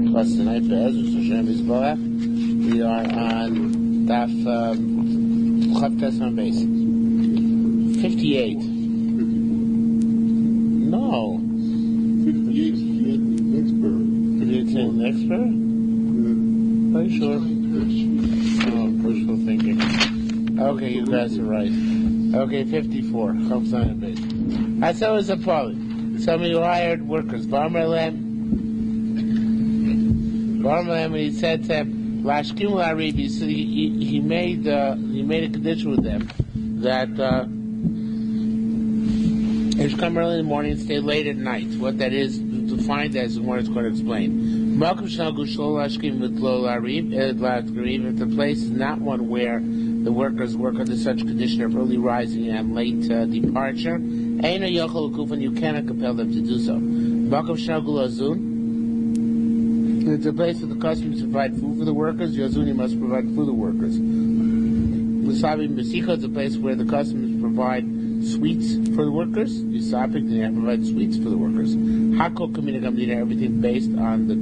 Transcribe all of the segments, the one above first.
Plus tonight for Yerushalmi Bava Metzia. We are on Daf Chavtes on base 58. No. 58 next bird. Did you say next bird? Are you sure? Oh, wishful thinking. Okay, you guys are right. Okay, 54. Chavtes on base. I said it was a problem. Some of you hired workers. Barmerlam, when he said to him, Lashkim Larib, he made a condition with them that he should come early in the morning and stay late at night. What that is defined as, and what it's going to explain. If the place is not one where the workers work under such condition of early rising and late departure, you cannot compel them to do so. It's a place where the customers provide food for the workers. Yazuni must provide food for the workers. Musabim Besika is a place where the customers provide sweets for the workers. Yisapik, they have to provide sweets for the workers. Hakol Kamina Gamdina, everything based on the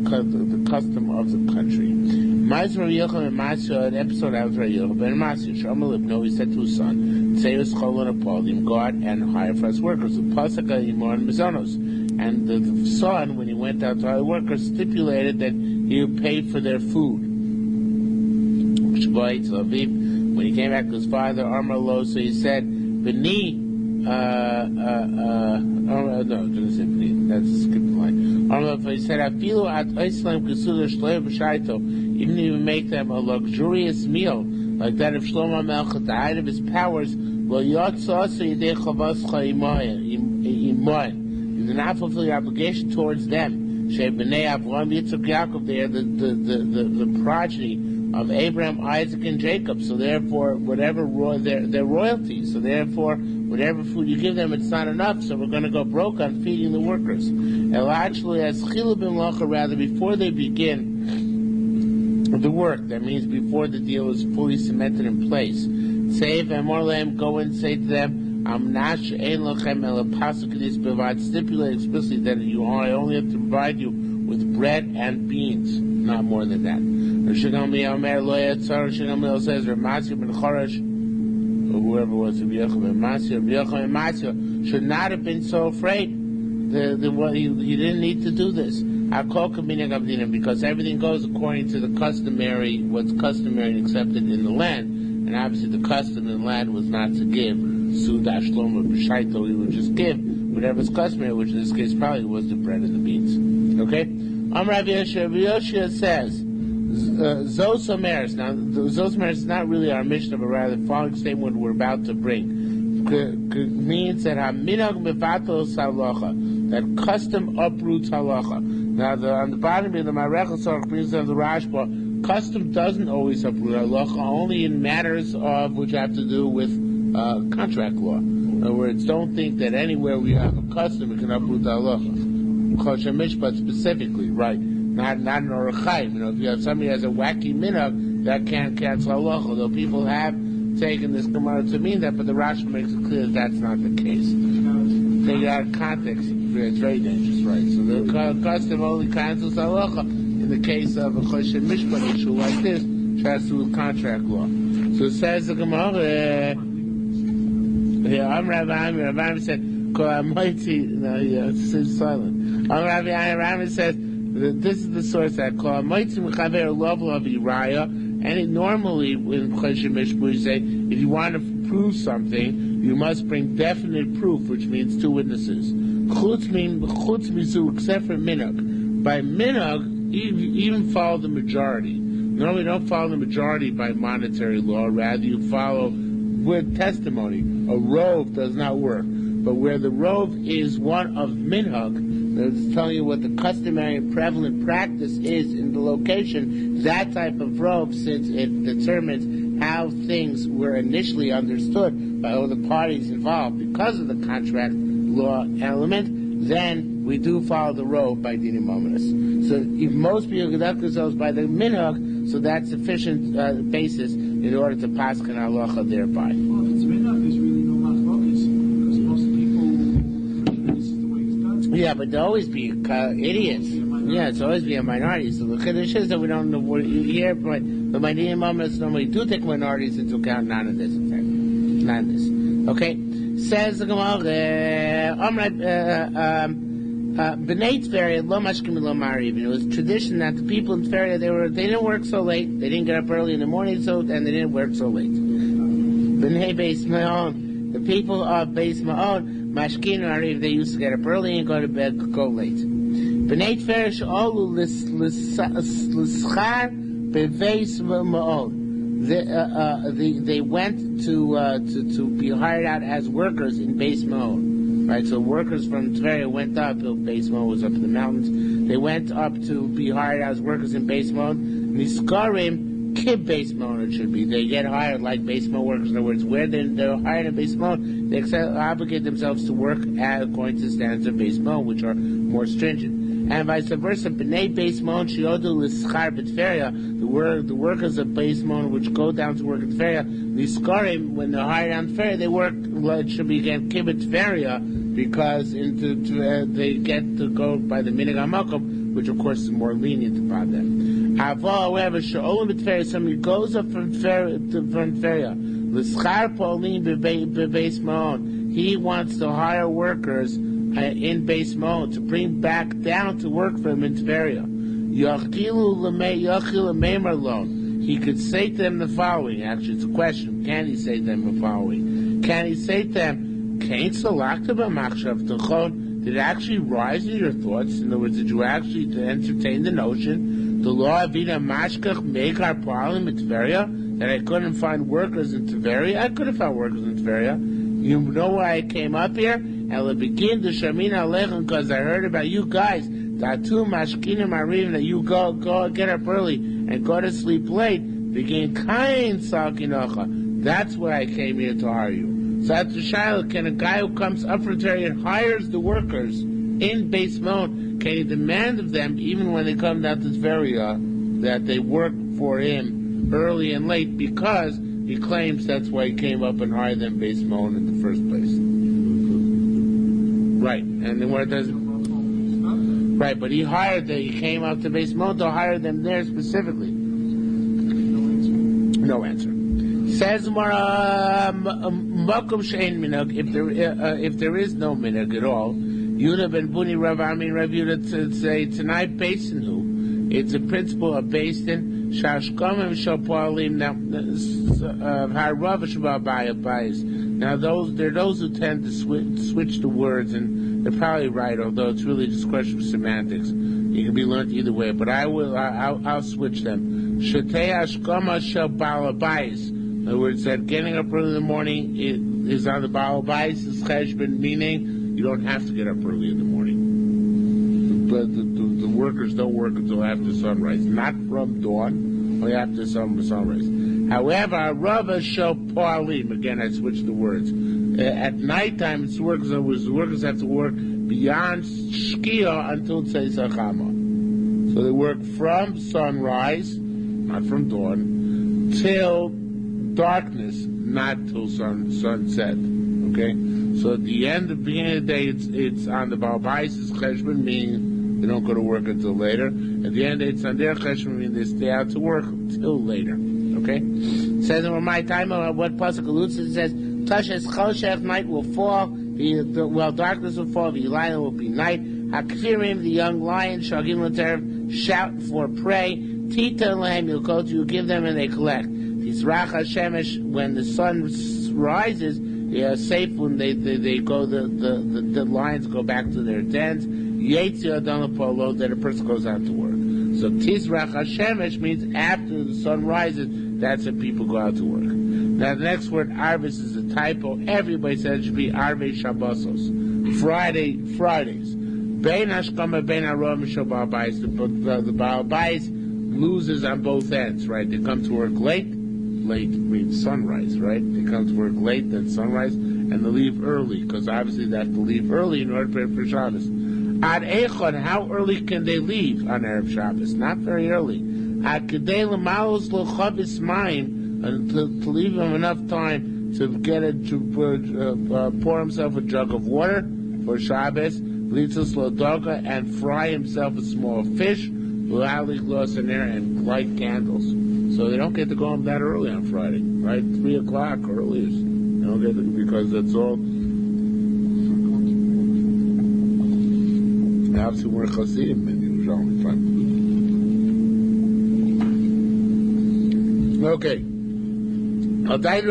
custom of the country. Ma'aser Yocham and Masya, an episode out of Yocham and Masya, Shamalibno, he said to his son, Tseus Cholon Apolim, go out and hire for us workers. Pasaka Imon Mizanos. And the son, when he went out to hire workers, stipulated that he would pay for their food. When he came back to his father, Amar Lo, so he said, B'ni, no, didn't say B'ni, that's a skipping line. Amar Lo, he said, Afilu at Islam Kesula Shloim B'Shaito, even if you make them a luxurious meal, like that of Shlomo Melech, at the height of his powers, Lo Yotza, so Yidei Chavascha Imoyen. You do not fulfill your obligation towards them. Shei B'nei Avraham Yitzchak Yaakov, they are the progeny of Abraham, Isaac, and Jacob. So therefore, whatever they're royalty. So therefore, whatever food you give them, it's not enough. So we're going to go broke on feeding the workers. And actually, as Chilu B'Melacha, rather before they begin the work, that means before the deal is fully cemented in place. Save Amorlam, go and say to them, stipulate explicitly that I only have to provide you with bread and beans, not more than that. Yerushalmi says, Ramasya ben Choresh, or whoever was Yerushalmi ben Metzia, should not have been so afraid. He didn't need to do this. Because everything goes according to the customary, what's customary and accepted in the land. And obviously the custom in the land was not to give Sudash Shlomo B'Shaito, he would just give whatever's customary, which in this case probably was the bread and the beans. Okay? Rav Yoshia says, Zosomeres. Now, Zosomeres is not really our mission, but rather the following statement we're about to bring. Means that Haminag Mevato Salacha, that custom uproots halacha. Now, on the bottom of the Marechel Sorach brings down the Rashba, custom doesn't always uproot halacha, only in matters of which have to do with contract law. In other words, don't think that anywhere we have a custom it can uproot the halacha. Kosher mishpat specifically, right? Not an orachayim. If you have somebody who has a wacky minhag, that can't cancel halacha. Though people have taken this Gemara to mean that, but the Rashi makes it clear that that's not the case. Take it out of context, it's very dangerous, right? So the custom only cancels halacha in the case of a kosher mishpat issue like this, which has to do with contract law. So it says the Gemara. Rav said, it's silent. Rav says, this is the source that and normally in Choshen Mishpat you say, if you want to prove something, you must bring definite proof, which means two witnesses. Chutz mizu, except for minhag. By minhag, even follow the majority. Normally, don't follow the majority by monetary law. Rather, you follow with testimony. A rove does not work. But where the rove is one of minhag, it's telling you what the customary and prevalent practice is in the location, that type of rove, since it determines how things were initially understood by all the parties involved because of the contract law element, then we do follow the rove by dinim ominous. So if most people conduct themselves by the minhag, so that's sufficient basis in order to pass kan halacha thereby. Well, if it's minhag, there's really no machlokas, because most people, this is the way it's done. Yeah, but there always be idiots. Yeah, it's always be a minority. So the Kiddush is that we don't know what you hear, but the minority moments normally do take minorities into account, not in this. Not in this. Okay? Says the Gemara, B'nai Tveria, lo mashkim lo mariv. It was tradition that the people in Tveria, they didn't work so late, they didn't get up early in the morning, and they didn't work so late. B'nai Beis Ma'on, the people of Beis Ma'on, mashkin mariv, they used to get up early and go to bed, go late. B'nai Tveria she'olu l'schar beveis Ma'on. They went to be hired out as workers in Beis Ma'on. Right, so workers from Tveria went up. Beis Ma'on was up in the mountains. They went up to be hired as workers in Beis Ma'on. Niskarim kib Beis Ma'on it should be. They get hired like Beis Ma'on workers. In other words, where they're hired in Beis Ma'on, they obligate themselves to work according to the standards of Beis Ma'on, which are more stringent. And vice versa, B'nai Beis Ma'on she'odu l'schar b'Tveria, the workers of Beis Ma'on which go down to work in Tveria, niskarim, when they're hired on Tveria, they work, it should be again kibbut Tveria, because they get to go by the minig hamakom, which of course is more lenient about them. However, she'olim b'Tveria, somebody goes up from Tveria, l'schar pa'olim b'Beis Ma'on, he wants to hire workers in Beis Ma'on to bring back down to work for him in Tveria. He could say to them the following. Actually, it's a question. Can he say to them the following? Can he say to them, did it actually rise in your thoughts? In other words, did you actually entertain the notion, the law of Vina Mashkach make our problem in Tveria, that I couldn't find workers in Tveria? I could have found workers in Tveria. You know why I came up here? And to begin to Shamina Alechem, because I heard about you guys, that you go get up early and go to sleep late, begin kain sakinocha. That's why I came here to hire you. So that's the Shiloh. Can a guy who comes up for Tveria and hires the workers in Beis Ma'on, can he demand of them, even when they come down to Tveria, that they work for him early and late, because he claims that's why he came up and hired them Beis Ma'on in the first place. Right, and then where it doesn't. Right, but he came up to Beis Ma'on to hire them there specifically. No answer. Says Makom Shein Minhag, if there is no minhag at all, Yuna ben Buni Rav Amin Rav Yuna to say tonight Basin who. It's a principle of Basin. Shashkomim Shopalim now Harav Shabbayis. Now there are those who tend to switch the words, and they're probably right, although it's really just a question of semantics. You can be learned either way, but I'll switch them. Shetei Ashkoma Shabbayis. In other words, that getting up early in the morning is on the Baal Bais, is cheshbon, meaning you don't have to get up early in the morning. But the workers don't work until after sunrise, not from dawn, only after sunrise. However, Rava Shel Poalim, again I switched the words. At nighttime, it's workers. The workers have to work beyond Shkia until Tzei Sachama. So they work from sunrise, not from dawn, till darkness, not till sunset. Okay, so at the beginning of the day, it's on the Baal Bais' cheshbon, meaning they don't go to work until later. At the end of the day, it's on their cheshbon, meaning they stay out to work till later. Okay, it says in my time, what pasuk alludes to, it says, "Tashes choshech, night will fall. Darkness will fall. The lion will be night. Hakfirim, the young lion, shagim l'terev, shout for prey. Tita lehem, you'll give them and they collect. Tizrach Hashemesh, when the sun rises, they are safe when they go, the lions go back to their dens. Yetzi Adon Polo, that a person goes out to work. So Tizrach Hashemesh means after the sun rises, that's when people go out to work. Now the next word, Arvis, is a typo. Everybody says it should be Arve Shabbosos. Fridays. Bein Hashkama, Bein Arom, Baal Bais. The Baal Bais loses on both ends, right? They come to work late means sunrise, right? They come to work late, then sunrise, and they leave early, because obviously they have to leave early in order to prepare for Shabbos. Ad Echon, how early can they leave on Erev Shabbos? Not very early. Ad Kedei L'Malos L'Chavis Mayim, to leave him enough time to pour himself a jug of water for Shabbos, and fry himself a small fish, and light candles. So they don't get to go home that early on Friday, right? 3 o'clock earliest. They don't get to, because that's all. Obviously, we're Chassidim in Yerushalmi. Okay. I'll die to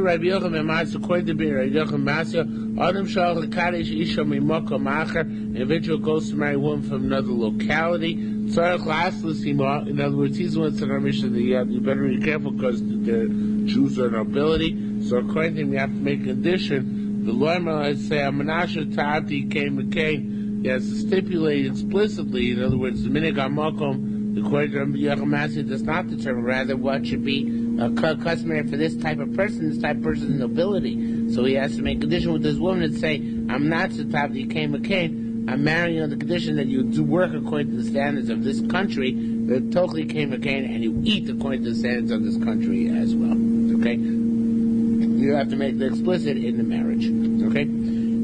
Rabbi Yochanan Mematz, according to Yerushalmi Bava Metzia, Adam Shal Kadesh Isha Mimoko Macher, an individual goes to marry a woman from another locality. In other words, he's the one that's in our mission that you better be careful because the Jews are nobility. So according to him, you have to make a condition. The lawyer might say, Amanasha Ta'ati came McCain. He has to stipulate explicitly, in other words, the Minig HaMakom, according to Rabbi Yochanan Metzia, does not determine rather what should be customary for this type of person, this type of person's nobility. So he has to make a condition with this woman and say, I'm not Ta'ati came McCain. I'm marrying you on the condition that you do work according to the standards of this country, that totally came McCain, and you eat according to the standards of this country as well. Okay? You have to make the explicit in the marriage. Okay? New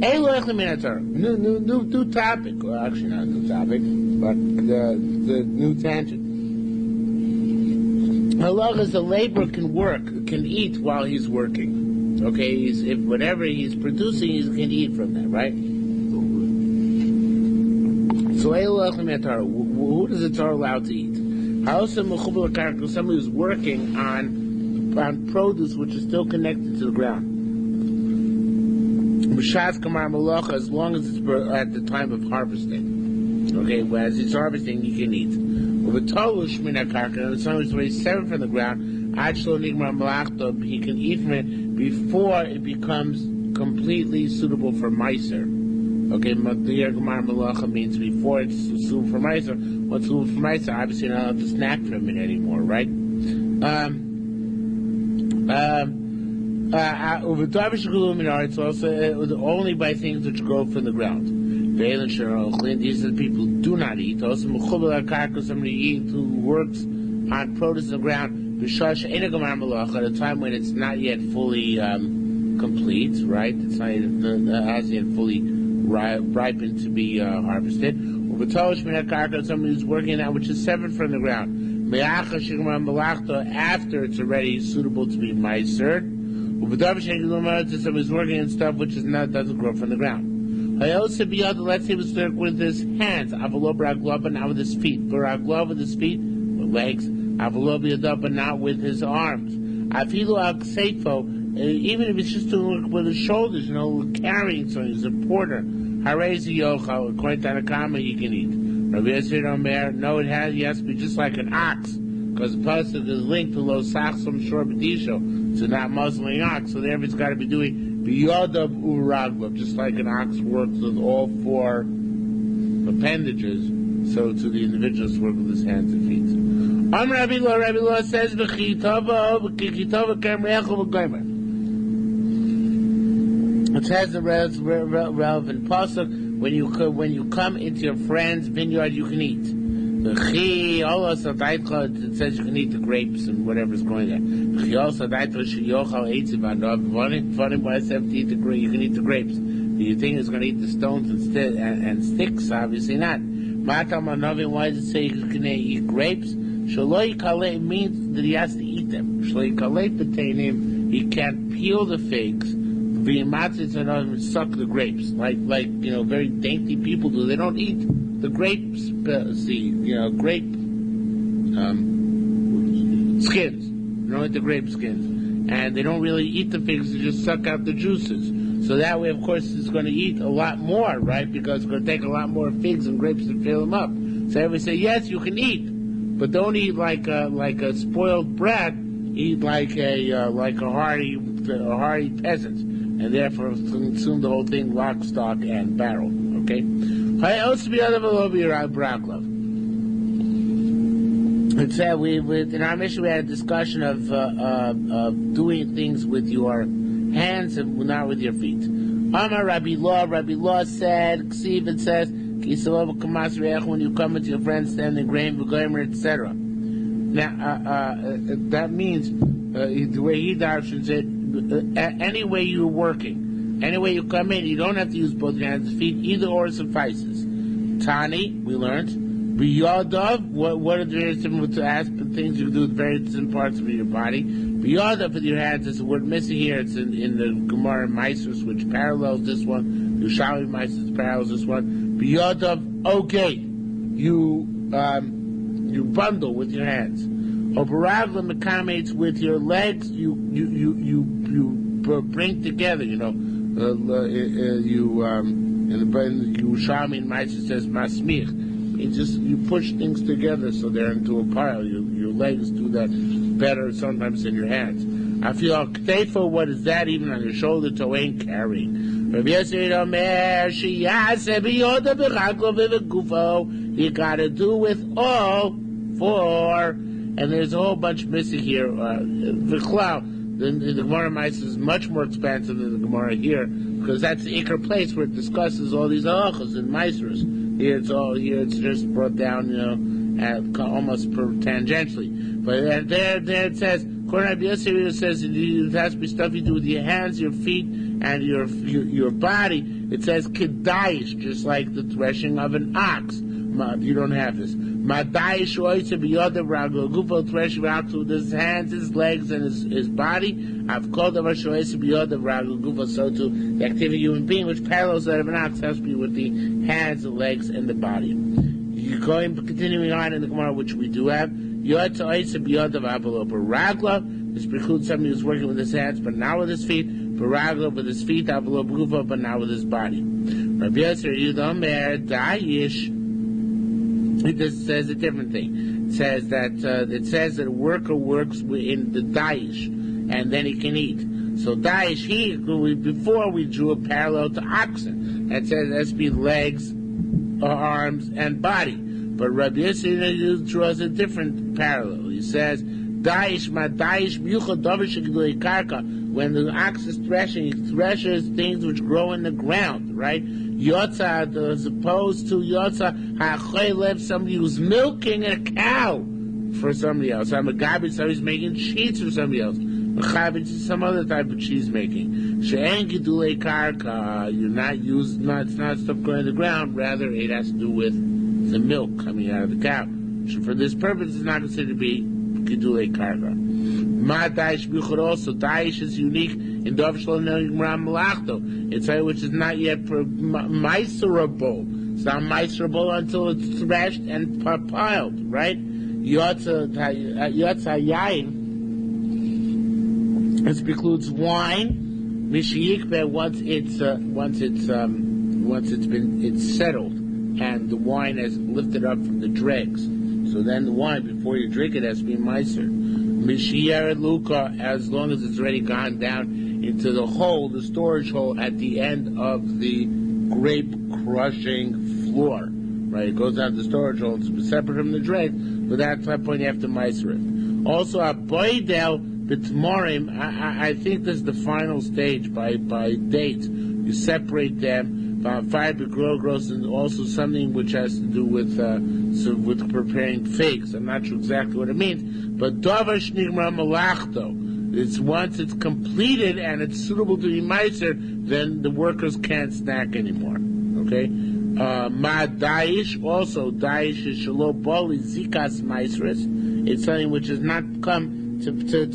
topic. Well, actually not a new topic, but the new tangent. Allah is a laborer can work, can eat while he's working. Okay? If whatever he's producing, he can eat from that, right? So who does the Torah allow to eat? Somebody who's working on produce which is still connected to the ground. As long as it's at the time of harvesting. Okay, as it's harvesting, you can eat. And someone who's already severed from the ground, he can eat from it before it becomes completely suitable for Meiser. Okay, Matiyar Gemara Malacha means before it's suitable for Meiser. What's suitable for Meiser, obviously you're not allowed to snack from it anymore, right? It's also only by things which grow from the ground. These are the people who do not eat. Also, somebody who works on produce in the ground at a time when it's not yet fully complete, right? It's not hasn't yet fully ripened to be harvested. Somebody who's working on that which is severed from the ground. After it's already suitable to be meiser. Somebody who's working on stuff which is doesn't grow from the ground. Let's say he was working with his hands, not with his feet. With his feet, with legs, but not with his arms. Even if it's just doing with his shoulders, carrying something, he's a porter. According to Tanakama, he can eat. Rabbi Yisrael Omer, no, he has to be just like an ox, because the pasuk is linked to lo sachsam shor b'disho, to not muzzling ox. So therefore, it's got to be doing biyadav uraglav, just like an ox works with all 4 appendages. So to the individuals work with his hands and feet. Rabbi Law says v'chitava kamreachol v'gomer. It has a relevant pasuk. When you come into your friend's vineyard, you can eat. It says you can eat the grapes and whatever's growing there. You can eat the grapes. Do you think it's going to eat the stones and sticks? Obviously not. Why does it say you can eat grapes? It means that he has to eat them. He can't peel the figs. And suck the grapes like very dainty people do. They don't eat the grape seed, grape skins. They don't eat the grape skins, and they don't really eat the figs. They just suck out the juices. So that way, of course, it's going to eat a lot more, right? Because it's going to take a lot more figs and grapes to fill them up. So everybody say, yes, you can eat, but don't eat like a spoiled brat. Eat like a hardy peasant. And therefore consume the whole thing lock, stock, and barrel. Okay? It said in our mission we had a discussion of doing things with your hands and not with your feet. Amar Rabbi Law said, Ksiv, it says, when you come with your friends, standing grain, etc. Now that means the way he darshans it, any way you're working, any way you come in, you don't have to use both your hands and feet. Either or suffices. Tani, we learned. Biyadav, what are the various different things you can do with various different parts of your body? Biyadav with your hands is a word missing here. It's in the Gemara Meisers, which parallels this one. Yerushalmi Meisers parallels this one. Biyadav, okay, you bundle with your hands. Operagla mekamates with your legs. You bring together. In the Yerushalmi Meisers says masmich. You push things together so they're into a pile. Your legs do that better sometimes than your hands. I feel ktefo, what is that? Even on your shoulder to ain't carrying. You gotta do with all four. And there's a whole bunch missing here. The Gemara Meisers is much more expansive than the Gemara here, because that's the Iker place where it discusses all these halachas and Meisers. Here it's just brought down, almost tangentially. But there it says, Rabbi Yosef says it has to be stuff you do with your hands, your feet, and your body. It says kedaish, just like the threshing of an ox. You don't have this. Madaish oisa biyada ragul gufo threshing ox with his hands, his legs, and his body. I've called of oisa biyada ragul gufo. So too, the activity of a human being, which parallels that of an ox, has to be with the hands, the legs, and the body. You're continuing on in the Gemara, which we do have. Yotza oisa biyada v'avalo baragla. This precludes somebody who's working with his hands, but not with his feet. Baragla with his feet, avalo gufo, but not with his body. Rabbi Yosef Yudomer Dayish. It just says a different thing. It says that a worker works in the daish, and then he can eat. So daish, before we drew a parallel to oxen. That says it has to be legs, arms, and body. But Rabbi Yosef draws a different parallel. He says daish ma daish b'yuchad davish gedulei karka. When the ox is threshing, he threshes things which grow in the ground, right? Yotza, as opposed to Yotza ha'cholev, somebody who's milking a cow for somebody else. I'm a garbage, somebody's making cheese for somebody else. Machavich is some other type of cheese making. She'en gedulei karka, it's not stuff growing in the ground, rather it has to do with the milk coming out of the cow. So for this purpose, it's not considered to be gedulei karka. Ma daish b'yuchad also. Daish is unique in Dov Shalom Malachto. It's something which is not yet meiserable. It's not meiserable until it's threshed and piled, right? Yotza yain. This precludes wine. Mishiyikbeh once it's settled and the wine has lifted up from the dregs. So then the wine, before you drink it, has to be meiser. Mishiyer Luka, as long as it's already gone down into the hole, the storage hole at the end of the grape crushing floor. Right? It goes down to the storage hole, it's separate from the dreg, but at that point you have to meiser it. Also, a boidel bitmorim, I think this is the final stage by dates. You separate them. Fiber grows, and also something which has to do with preparing figs. I'm not sure exactly what it means, but davar shnigmar malachto. It's once it's completed and it's suitable to be meiser, then the workers can't snack anymore. Okay. Ma daish, also daish is shelo boli zikas meisres. It's something which has not come to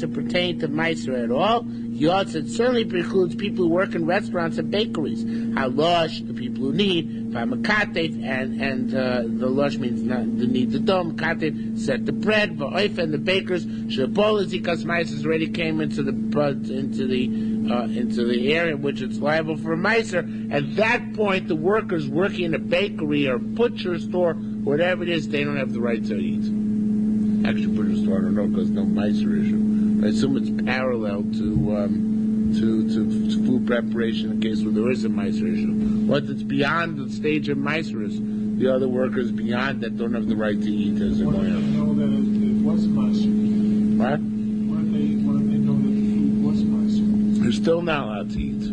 pertain to meiser at all. Yotz, it certainly precludes people who work in restaurants and bakeries. Halosh, the people who need, v'amakatef, and the losh means not the need the dome. Katef, set the bread, v'oif, and the bakers. Shebol zikas meiser already came into the area in which it's liable for a meiser. At that point, the workers working in a bakery or butcher store, whatever it is, they don't have the right to eat. Actually, butcher store, I don't know, because no meiser issue. I assume it's parallel to food preparation in case where there is a meiser issue. What it's beyond the stage of meiser is the other workers beyond that don't have the right to eat as they're going out. Know that it was meiser? What? Why don't they know that the food was meiser? They're still not allowed to eat.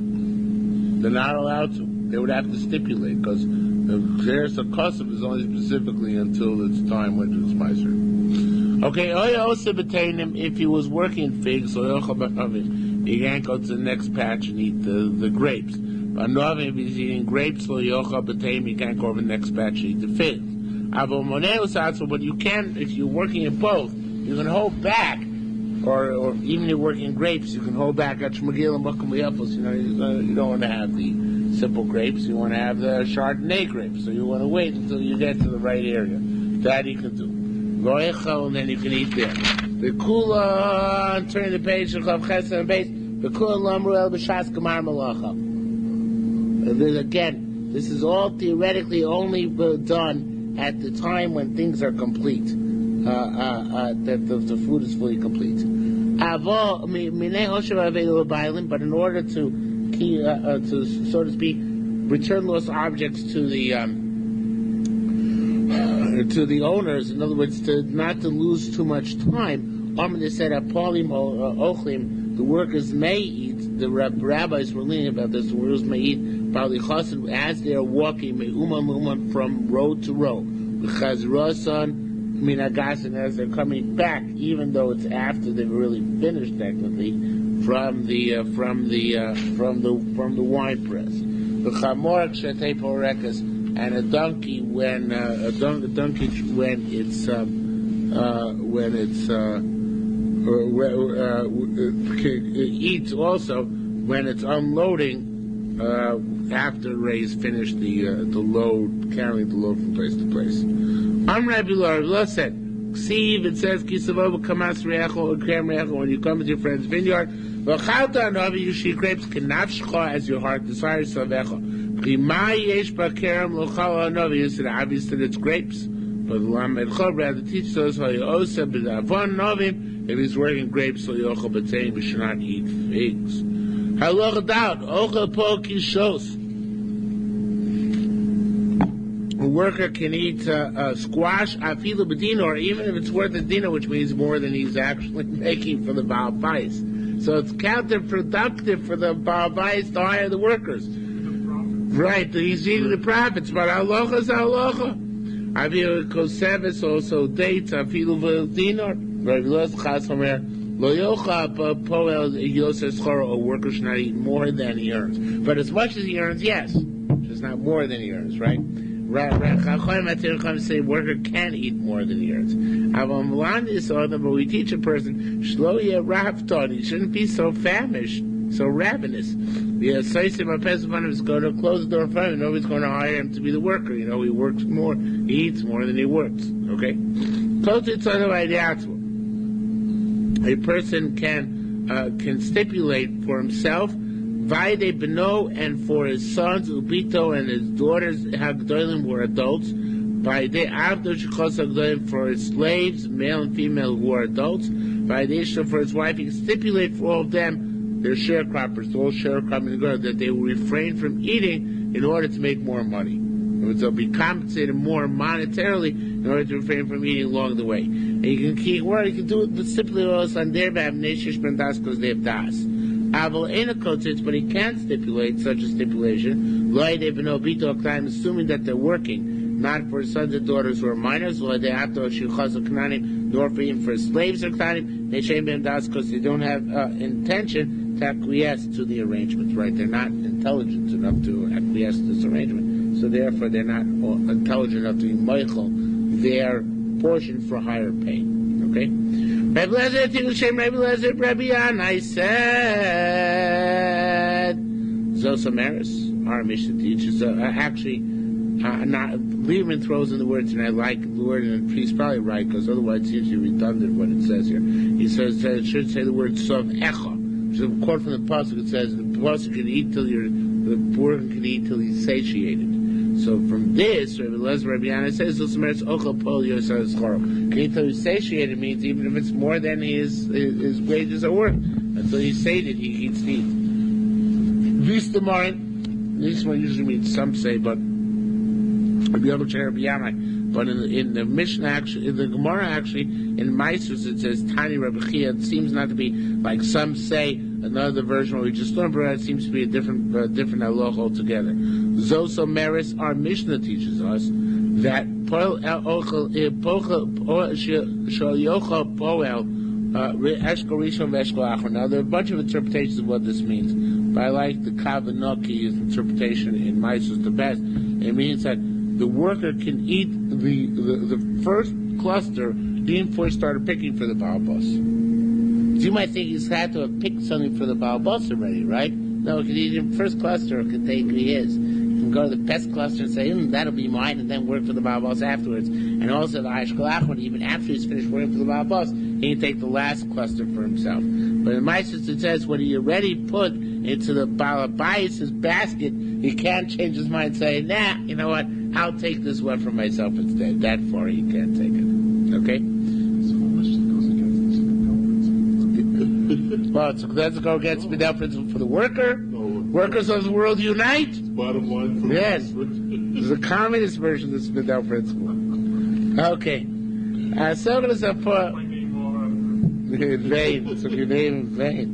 They're not allowed to. They would have to stipulate because the Xeris Akosov is only specifically until it's time when it's meiser. Okay, if he was working figs, You can't go to the next patch and eat the grapes. But Novim, if he's eating grapes, you can't go over the next patch and eat the figs. But you can, if you're working in both, you can hold back, or even if you're working in grapes, you can hold back at Shmagil and Bakamiyapos. You don't want to have the simple grapes, you want to have the Chardonnay grapes, so you want to wait until you get to the right area. That you can do. And then you can eat there. The Kula, turn the page, the Kula Lamruel B'Shas Gemar Malacha. Again, this is all theoretically only done at the time when things are complete, that the food is fully complete. But in order to so to speak, return lost objects to the owners, in other words, not to lose too much time, Amr said, the workers may eat, the rabbis were leaning about this, the workers may eat as they are walking from road to road, as they're coming back, even though it's after they've really finished technically from the wine press. And a donkey when it eats also when it's unloading. After Ray's finished the load, carrying the load from place to place. Rabbi said, Ksiv, it says, Kisavoba kamas re'echo or krem re'echo, when you come to your friend's vineyard, v'chalta anovi, you should eat grapes, kenafshcha, as your heart desires, savecho. Chimai yesh ba'kerem l'chal anovi, you said, obviously it's grapes. But the Lamed Chobra, the teacher says, ha'yosa b'davon novim, if he's working grapes, so yochel b'tein, we should not eat figs. Halacha doubt, ocha po kishos. A worker can eat squash, afilu b'dina, or even if it's worth a dina, which means more than he's actually making for the Baal Bais. So it's counterproductive for the Baal Bais to hire the workers. Right, he's eating the profits, but halacha is halacha. Afilu koseves, also dates, afilu b'dina, Rabbi Los Chas Homer, lo yocha poel yoses choro, a worker should not eat more than he earns. But as much as he earns, yes, just not more than he earns, right? Chacham say worker can eat more than he earns. But we teach a person, he shouldn't be so famished, so ravenous. The Saisim Apesapon is going to close the door for him. Nobody's going to hire him to be the worker. He works more, he eats more than he works. Okay? A person can stipulate for himself, Vaide Beno, and for his sons, Ubito, and his daughters, Hagdolim, were adults. Vaide Avdo Shechos Hagdolim, for his slaves, male and female, who are adults. Vaide Ishto, for his wife, he can stipulate for all of them, their sharecroppers, all sharecropping, that they will refrain from eating in order to make more money. They'll be compensated more monetarily in order to refrain from eating along the way. And you can keep, or you can do it, but simply also on their behalf, because they have das. But he can't stipulate such a stipulation, assuming that they're working, not for sons and daughters who are minors, nor for even for slaves or because they don't have intention to acquiesce to the arrangement, right? They're not intelligent enough to acquiesce to this arrangement, so therefore they're not intelligent enough to be meichel their portion for higher pay. Okay? Rabbi Lezer, Rabbi Yanai said, Zosamaris, our Mishnah teaches, Lieberman throws in the words, and I like the word, and he's probably right, because otherwise it seems to be redundant what it says here. He says it should say the word Sov Echa, which is a quote from the Pasuk. It says, the Pasuk can eat till the worker can eat till he's satiated. So from this, Rabbi Yanai says, can eat till he's satiated means even if it's more than his wages are worth. Until he's sated, he eats meat. Vistamarin, this one usually means some say, but but in the Mishnah, actually, in the Gemara, actually, in Maisus, it says Tani Rabbi Chia. It seems not to be like some say. Another version where we just learned, but it seems to be a different halacha altogether. Zoso Meris, our Mishnah teaches us that Eshkol Rishon v'Eshkol Achron. Now there are a bunch of interpretations of what this means, but I like the Kavanoki's interpretation in Maisus the best. It means that the worker can eat the first cluster even before he started picking for the Baal Bus. So you might think he's had to have picked something for the Baal Bus already, right? No, he can eat him first cluster, it can take his. You can go to the best cluster and say, that'll be mine, and then work for the Baal Bus afterwards. And also the Eshkol Achron, even after he's finished working for the Baal Bus, he can take the last cluster for himself. But in Maisus it says when he already put into the Baal Bayis' basket, he can't change his mind and say, nah, you know what, I'll take this one for myself instead. That far he can't take it. Okay? So much that goes against the Spindel principle. Well, that's go against the Spindel principle for the worker. Workers of the world unite. Bottom line for Yes. There's a communist version of the Spindel principle. Okay. So I'm going to support My name all out. in vain. So your name in vain.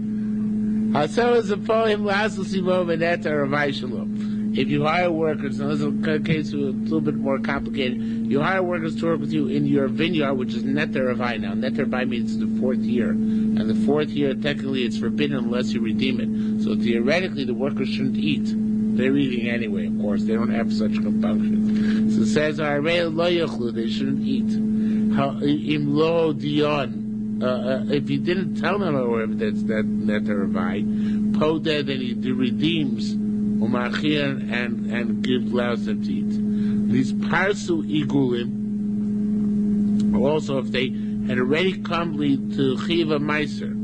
So is a poem Lasu Simo Beneta Ravai Shalom. If you hire workers, now this is a case a little bit more complicated. You hire workers to work with you in your vineyard, which is Neter Ravai now. Neter Ravai means the 4th year. And the 4th year, technically, it's forbidden unless you redeem it. So theoretically, the workers shouldn't eat. They're eating anyway, of course. They don't have such compunction. So it says, they shouldn't eat. Im lo dion. If you didn't tell them or if that's that Neter Ravai, Podeh, then he redeems and give allows them to eat. These parsu igulim, also if they had already come to chiva meiser,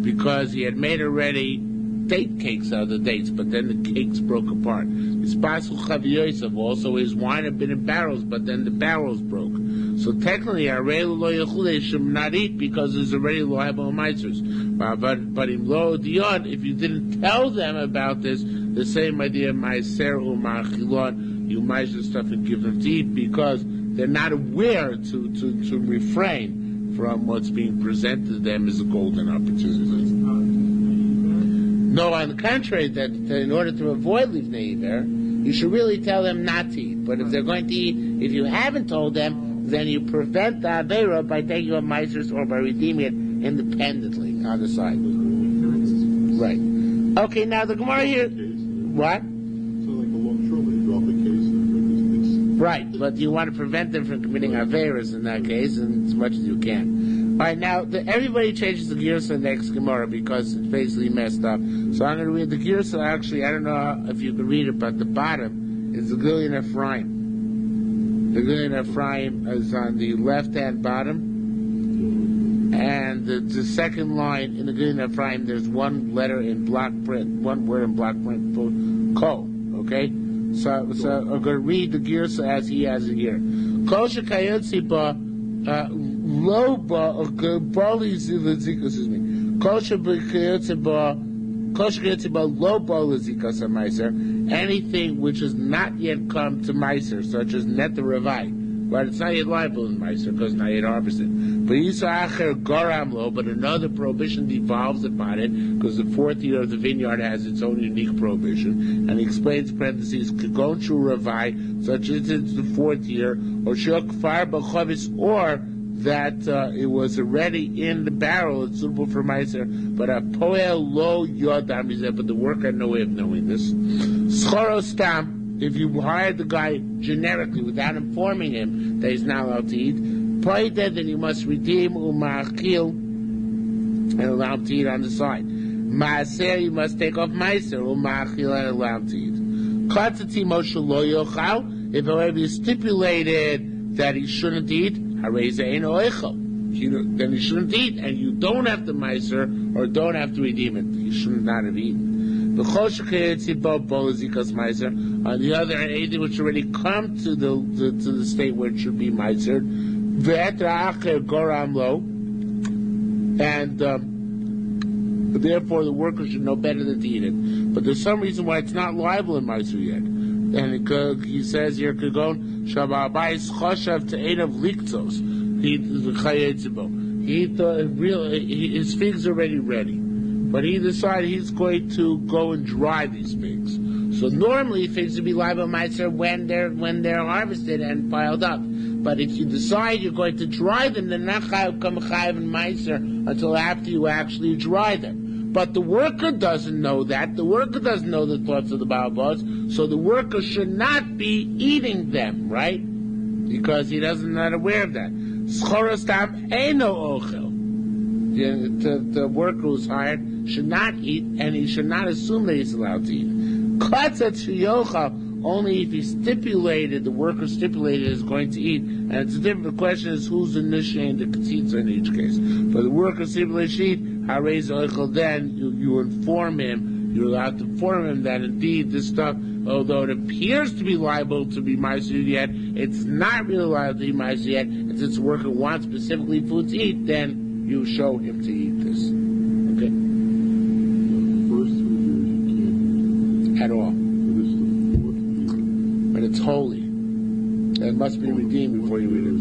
because he had made already date cakes out of the dates, but then the cakes broke apart. These parsu chaviyosav, also his wine had been in barrels, but then the barrels broke. So technically, they should not eat because there's already loyable meisers. But in lo dion, if you didn't tell them about this, the same idea, meiser umachilon, you meiser stuff and give them to eat because they're not aware to refrain from what's being presented to them as a golden opportunity. No, on the contrary, that in order to avoid livnei iver, you should really tell them not to eat. But if they're going to eat, if you haven't told them, then you prevent the Aveira by taking up Meisers or by redeeming it independently on the side. Right. Okay, now the Gemara here. What? So like a long short, when you drop a case and Right, but you want to prevent them from committing Aveiras in that case, and as much as you can. All right, now everybody changes the Girsa next Gemara because it's basically messed up. So I'm going to read the Girsa. Actually, I don't know if you can read it, but the bottom is the Gillian Ephraim. The Gillian Ephraim is on the left-hand bottom, and the second line in the Gillian Ephraim, there's one letter in block print, one word in block print for Ko. Okay, so I'm going to read the Girsa as he has it here. Kol shekayotzi ba lo ba bali zilazika. Excuse me. Kol shekayotzi ba lo ba lazika samaiser. Anything which has not yet come to Meiser, such as Neter Ravai, but it's not yet liable in Meiser because it's not yet harvested. But Yisracher Goram Lo, but another prohibition devolves upon it because the 4th year of the vineyard has its own unique prohibition. And he explains parentheses Kagon Shu Ravai, such as it's the 4th year, or Shok Far Bachavis, or that it was already in the barrel, it's suitable for Meiser, but a Poel Lo Yodam, he said, but the worker had no way of knowing this. Schoro Stam, if you hired the guy generically without informing him that he's not allowed to eat, Poided, then you must redeem Umachil and allow him to eat on the side. Maaser, you must take off Meiser, Umachil and allow him to eat. Katzati Moshe Lo Yochal, if however you stipulated that he shouldn't eat, then he shouldn't eat, and you don't have to meiser or don't have to redeem it. You should not have eaten. On the other hand, anything which already come to the state where it should be meiser, and therefore the worker should know better than to eat it. But there's some reason why it's not liable in meiser yet. And he says here, Kagon Shabbabais Choshav Ta'edav Liktos. He thought his figs are already ready, but he decided he's going to go and dry these figs. So normally things would be liable meiser when they're harvested and piled up. But if you decide you're going to dry them, then not chayav come chayav and meiser until after you actually dry them. But the worker doesn't know that. The worker doesn't know the thoughts of the Baal, so the worker should not be eating them, right? Because he doesn't not aware of that. Schorostam eino ochel. The worker who's hired should not eat, and he should not assume that he's allowed to eat. Klatzat shiyocha, only if he stipulated, the worker stipulated is going to eat. And it's a different, the question is who's initiating the ketzitza in each case. But the worker stipulated should eat, harez oichel, then you inform him, you're allowed to inform him that indeed this stuff, although it appears to be liable to be ma'aser yet, it's not really liable to be ma'aser yet, and since the worker wants specifically food to eat, then you show him to eat this. Okay? First 3 years you can't eat At all. it. But this is the 4th year. But it's holy. It must be redeemed before you eat it. Okay,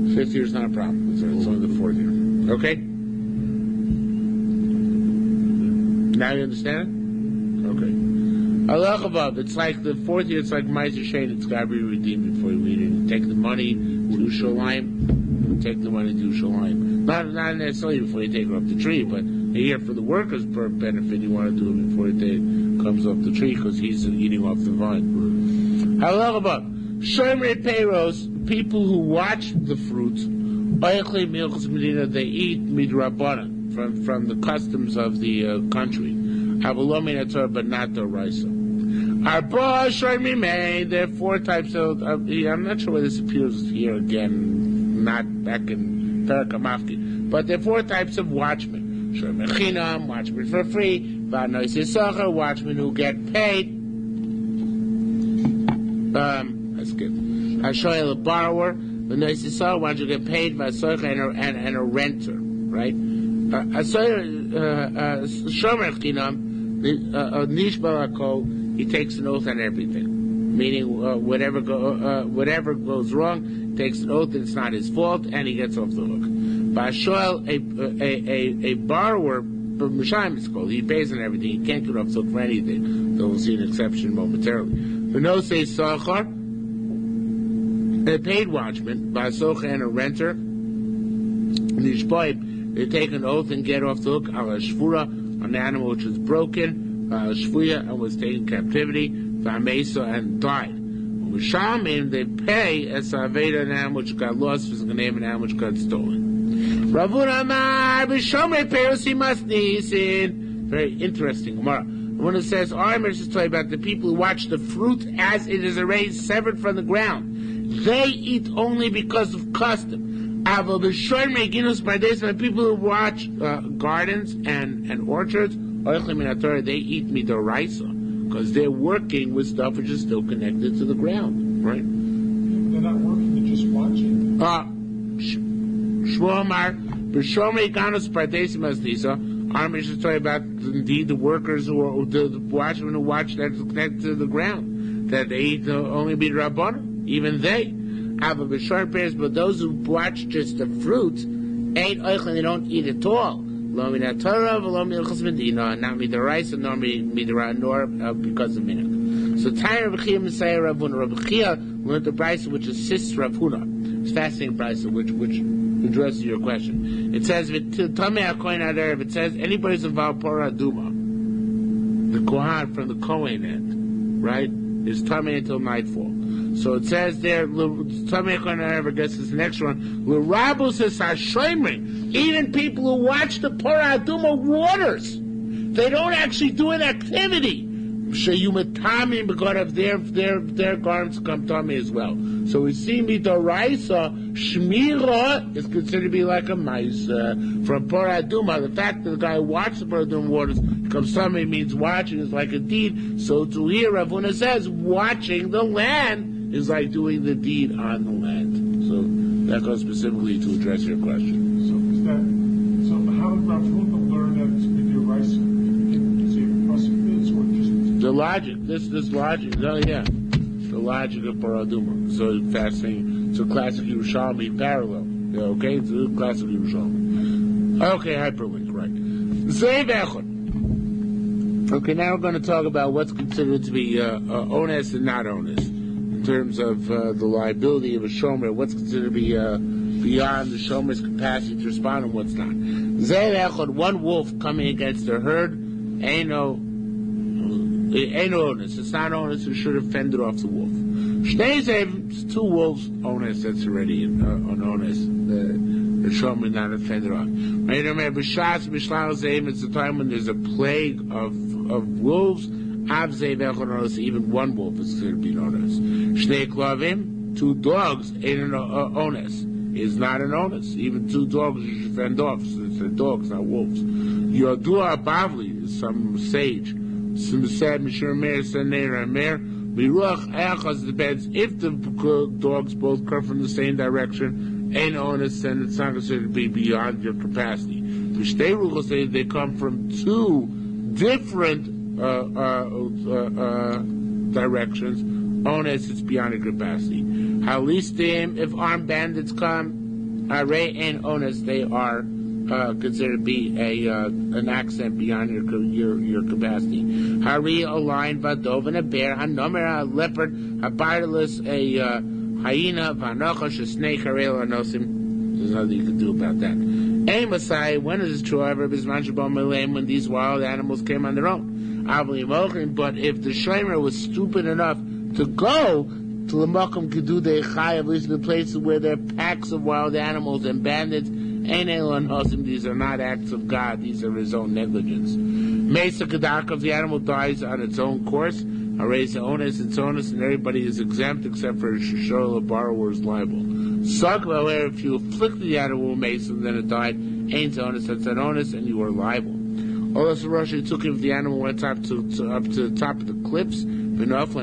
it's the 5th year is not a problem. 5th year is not a problem. It's only the 4th year. Okay? Now you understand it? Okay. Allah above, it's like the 4th year, it's like Meiser Shein, it's got to be redeemed before you eat it. You take the money to Shalim, take the money to Shalim. Not necessarily before you take it off the tree, but here for the workers' benefit, you want to do it before it comes off the tree because he's eating off the vine. Allah above, Shomrei Peiros, people who watch the fruits, they eat midrabanan from the customs of the country. Havalomin Torah, but not the Raisa. Arba Shomrei Mei, there are 4 types of. I'm not sure where this appears here again, not back in Parakamafki, but there are 4 types of watchmen. Shomrei Chinam, watchmen for free. Vanois Yisachar, watchmen who get paid. That's good. Hashoel, a borrower. Vanois Yisachar, watchmen who get paid. Vasoicha, and a renter, right? Shomer Chinam, Nishbalako, he takes an oath on everything. Meaning, whatever goes wrong, he takes an oath that it's not his fault, and he gets off the hook. Bashoel, a borrower, Mishayim is called, he pays on everything, he can't get off the hook for anything. So we'll see an exception momentarily. V'nosei Sachar, a paid watchman, Basocha, and a renter, Nishboib, they take an oath and get off the hook, ala shvura, an animal which was broken, shvuya, and was taken captivity, v'amesa, and died. Mishalmin, they pay as aveda, an animal which got lost, physical name, an animal which got stolen. Ravuna Amar, b'shomrei perosi masnisin. Very interesting Gemara. When it says, our Mishnah is talking about the people who watch the fruit as it is already severed from the ground. They eat only because of custom. People who watch gardens and orchards, they eat midoraisa because they're working with stuff which is still connected to the ground, right? They're not working; they're just watching. Shmuamar, b'shomrei ganus pardesim asnisa. Our Mishnah is talking about indeed the workers who are the watchmen who watch that's connected to the ground, that they eat only midrabanan, even they. But those who watch just the fruit, ain't oichel, they don't eat at all. Lo min Torah, v'lo min ilchos medina, not midaraisa, nor because of minhag. So Tanya Rabbi Chia Messiah Ravuna. Rabbi Chia learned the brisa which assists Rav Huna. It's fascinating brisa which addresses your question. It says, it says anybody's involved Pora Duma, the Kohan from the Kohen end, right, is Tamei until nightfall. So it says there, Tamei Kohen ever gets this next one. L'Rabu says Hashoimrim, even people who watch the Pora Duma waters, they don't actually do an activity. Sheyumatamim, because of their garments come tummy as well. So we see midoraisa shmira is considered to be like a mice from paraduma. The fact that the guy watched the paraduma waters comes tummy means watching is like a deed. So to hear Rav Huna says watching the land is like doing the deed on the land. So that goes specifically to address your question. So how did Rav Huna learn that it's midoraisa? Is it possibilities or just the logic, this logic, the logic of paraduma. So fascinating. So classic Yerushalmi parallel. Okay, it's a classic Yerushalmi. Okay, hyperlink, right. Zay v'echon. Okay, now we're going to talk about what's considered to be onus and not onus in terms of the liability of a shomer. What's considered to be beyond the shomer's capacity to respond and what's not. One wolf coming against a herd, ain't no onus. It's not onus who should have fended off the wolf. It's two wolves, onus, that's already an onus. The shomer not offended off. It's a time when there's a plague of wolves. Even one wolf is going to be an onus. Two dogs ain't an onus. Is not an onus. Even two dogs you should fend off. So it's dogs, not wolves. Yodua Bavli is some sage. Some said Mishur Meir Saneir Meir. Miruach Echaz depends if the dogs both come from the same direction. Ain't onus, then it's not considered to be beyond your capacity. The Shtei Ruchos say they come from two different directions. Onus, it's beyond your capacity. Halistim, if armed bandits come, Ray and onus, they are considered to be an accent beyond your capacity. Hari, a lion, vadov, and a bear, a nomer, a leopard, a bardeless, a hyena, vanochash, a snake, harel, or nosim. There's nothing you can do about that. A Messiah, when is it true, however, when these wild animals came on their own? But if the shomer was stupid enough to go to the Makom Kedudei Chai, at least the places where there are packs of wild animals and bandits, these are not acts of God, these are his own negligence. Mesa Kedarka, if the animal dies on its own course, Aray's onus, its onus, and everybody is exempt except for Shishol, the borrower is liable. Sakwa, where if you afflicted the animal Mesa, then it died, ain't onus, that's an onus, and you are liable. Also, Russia took him if the animal went up to the top of the cliffs, and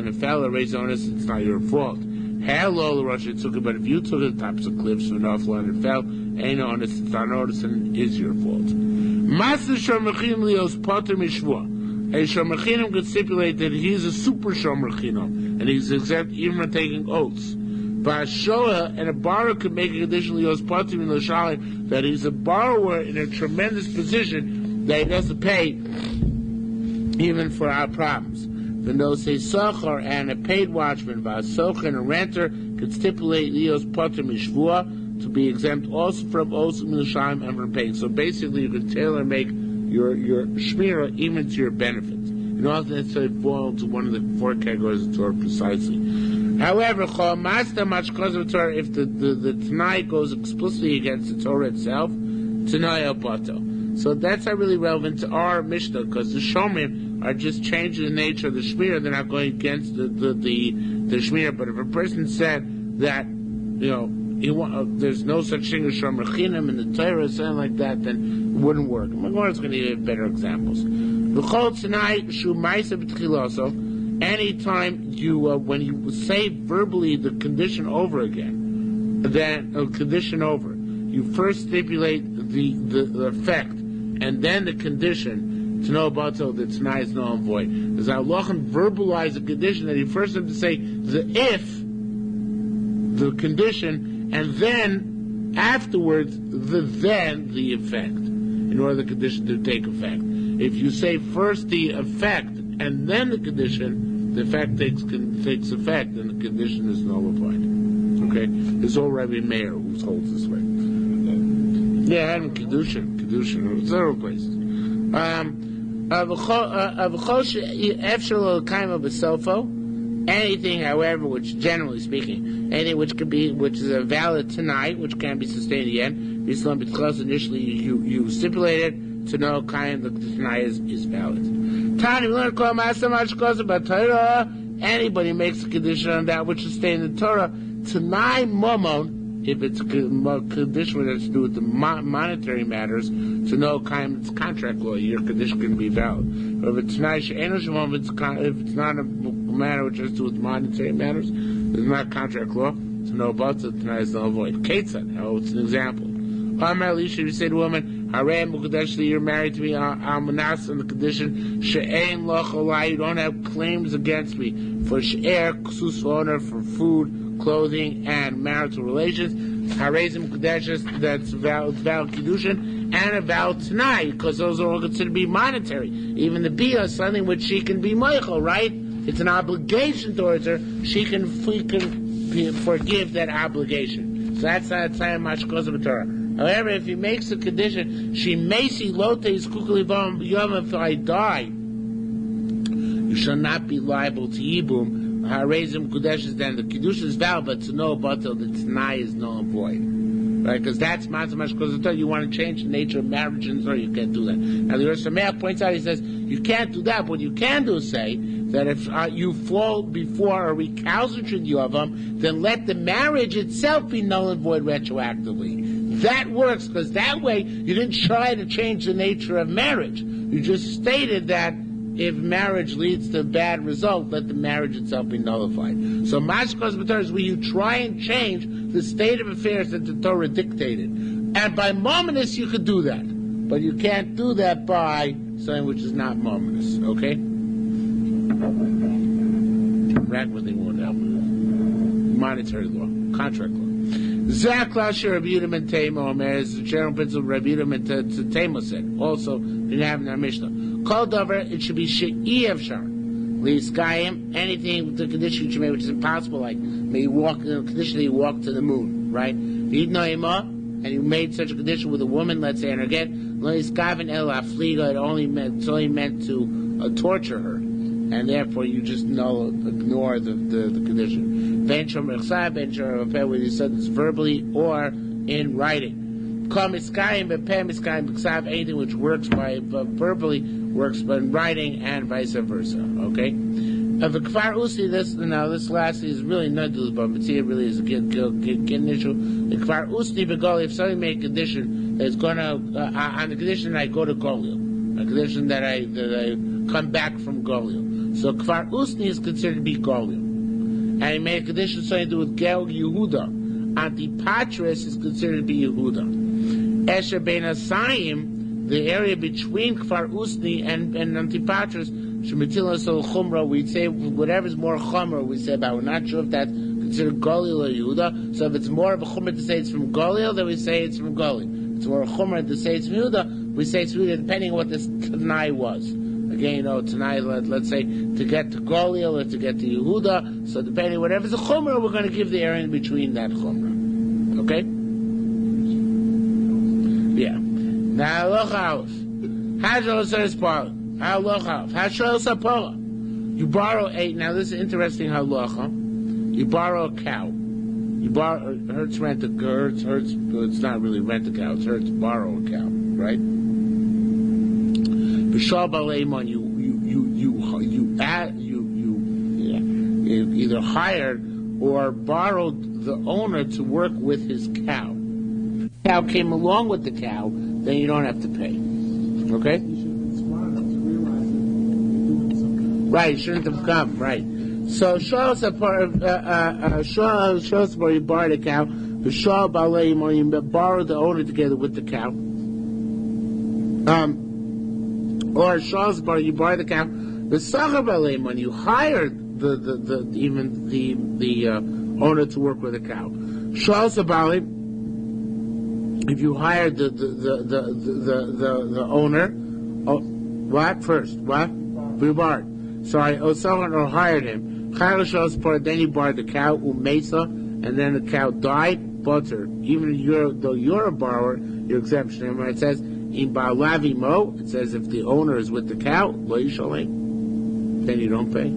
it fell, or raised onus, it's not your fault. Hello, Russia took it, but if you took it to the tops of cliffs, and it fell, ain't onus, it's not onus, and it is your fault. Master Shomachim Leos Potter Mishvua. A Shomachinim could stipulate that he's a super Shomachinim, and he's exempt even from taking oaths. But a Shoah and a borrower could make a condition Leos Potter Mishvua that he's a borrower in a tremendous position that he doesn't pay even for our problems. The Nosei Sochar and a paid watchman, Vasoch and a renter could stipulate Leos Potter Mishvua to be exempt also from oaths and from paying. So basically, you could tailor make your shmira even to your benefit. You don't have to necessarily fall into one of the four categories of Torah precisely. However, if the Tanai goes explicitly against the Torah itself, Tanai El Pato. So that's not really relevant to our Mishnah, because the Shomim are just changing the nature of the Shmir. They're not going against the Shmir. But if a person said that, there's no such thing as Shomer Chinim in the Torah or something like that, then it wouldn't work. Gemara's going to give better examples. Anytime when you say verbally the condition over again, then condition over, you first stipulate the effect, and then the condition to know about so that tonight is null and void. Does Alochan verbalize a condition that he first had to say the if, the condition, and then afterwards the effect, in order for the condition to take effect. If you say first the effect and then the condition, the effect takes effect and the condition is nullified. Okay, there's all Rabbi Meir who holds this way. Yeah, and Kedushin, several places. Anything, however, which generally speaking, anything which is a valid tonight, which can be sustained at the end, initially you stipulated to know kind of the tonight is valid. Anybody makes a condition on that which is stated in the Torah, Tanai Momon, if it's a condition that has to do with the monetary matters, to know kind of it's contract law, your condition can be valid. But if it's not a matter which has to do with monetary matters, it's not contract law, to know about it, tonight is null void. Ketzad, it's an example. You say to a woman, you're married to me, Almanas, on the condition, She'ein Lochalai, you don't have claims against me for She'er, Ksus honor, for food, clothing, and marital relations. Harezim Kadeshis, that's valid Kiddushin, and a vow tonight, because those are all considered to be monetary. Even the bia is something which she can be moichel, right? It's an obligation towards her. She can forgive that obligation. So that's how mashkos of Torah. However, if he makes a condition, she may see lotes kukalivam yom, if I die, you shall not be liable to yibum. Harezim kudesh is then the kiddush is valid, but to know about the tanai is null and void, right? Because that's matzah mashkos. You want to change the nature of marriage and so you can't do that. Now the Yerushalmi points out, he says you can't do that. What you can do is say that if you fall before a recalcitrant yavam, then let the marriage itself be null and void retroactively. That works, because that way you didn't try to change the nature of marriage. You just stated that if marriage leads to a bad result, let the marriage itself be nullified. So mashkos b'Torah is where you try and change the state of affairs that the Torah dictated. And by momentous you could do that. But you can't do that by something which is not momentous. Okay? Rack what they want now. Monetary law, contract law. Zakla Rabbi Yehuda ben Tema Omer is the general principle Rabbi Yehuda ben Tema said. Also, we have in our Mishnah. Called over, it should be she'iev shar. Least gayim, anything with the condition you made, which is impossible, like may you walk in a condition that you walk to the moon, right? And you made such a condition with a woman, let's say, and again, least gavin el afliga, it's only meant to torture her. And therefore you just ignore the condition. Venture merchai, venture whether you said this verbally or in writing. Anything which works by verbally works by writing and vice versa. Okay. This lastly is really not the Bava Metzia, really is a good issue. The kfar usni begoli, if somebody made a condition that's going to on the condition that I go to Golil, a condition that I come back from Golil. So kfar usni is considered to be Golil, and he made a condition something to do with Gel Yehuda. Antipatris is considered to be Yehuda. Esher ben Asayim, the area between Kfar Usni and Antipatris, Shemitila Sol Chumra, we'd say whatever's more Chumra, we say about. We're not sure if that's considered Golil or Yehuda. So if it's more of a Chumra to say it's from Golil, then we say it's from Golil. If it's more Chumra to say it's from Yehuda, we say it's from Yehuda, depending on what this Tanai was. Again, tonight, let's say, to get to Golil or to get to Yehuda, so depending, whatever's a Chumra, we're going to give the area in between that Chumra. Okay? Yeah. Now, look out. You borrow now this is interesting halacha. You borrow a cow. You borrow, it's not really rent a cow, it's borrow a cow, right? You either hired or borrowed the owner to work with his cow. Cow came along with the cow, then you don't have to pay. Okay? You should have been smart enough to realize that you're doing something. Right, you shouldn't have come, right. So shows you borrowed a cow, you borrowed the owner together with the cow. Or shows you borrowed the cow, when you hired the owner to work with a cow. Shows if you hired the owner, what first? What? We borrowed. Sorry, someone or hired him. Then you borrowed the cow, umesa, and then the cow died, butter. Even though you're a borrower, you're exemption. Remember it says in ba'alavi mo. It says if the owner is with the cow, lo yishalem, then you don't pay.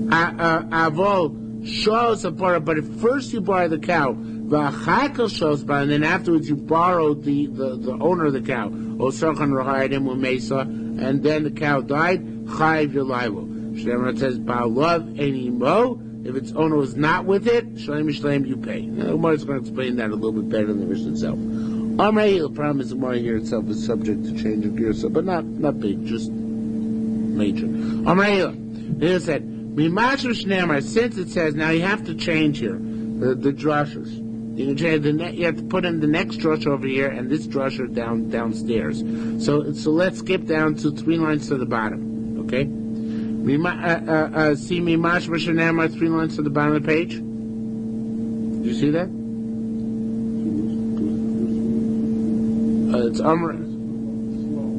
Avol shows a part, but if first you borrow the cow. And then afterwards you borrowed the owner of the cow. And then the cow died, chayiv you're liable. It says, if its owner was not with it, shalem you pay. Now, the Gemara is going to explain that a little bit better than the Mishnah itself. The problem is the Gemara here itself is subject to change of gears, but not big, just major. He said, since it says, now you have to change here, the drushes. You can change you have to put in the next drush over here and this drusher downstairs. So let's skip down to 3 lines to the bottom. Okay? See Mimash Mishnah 3 lines to the bottom of the page? Did you see that? It's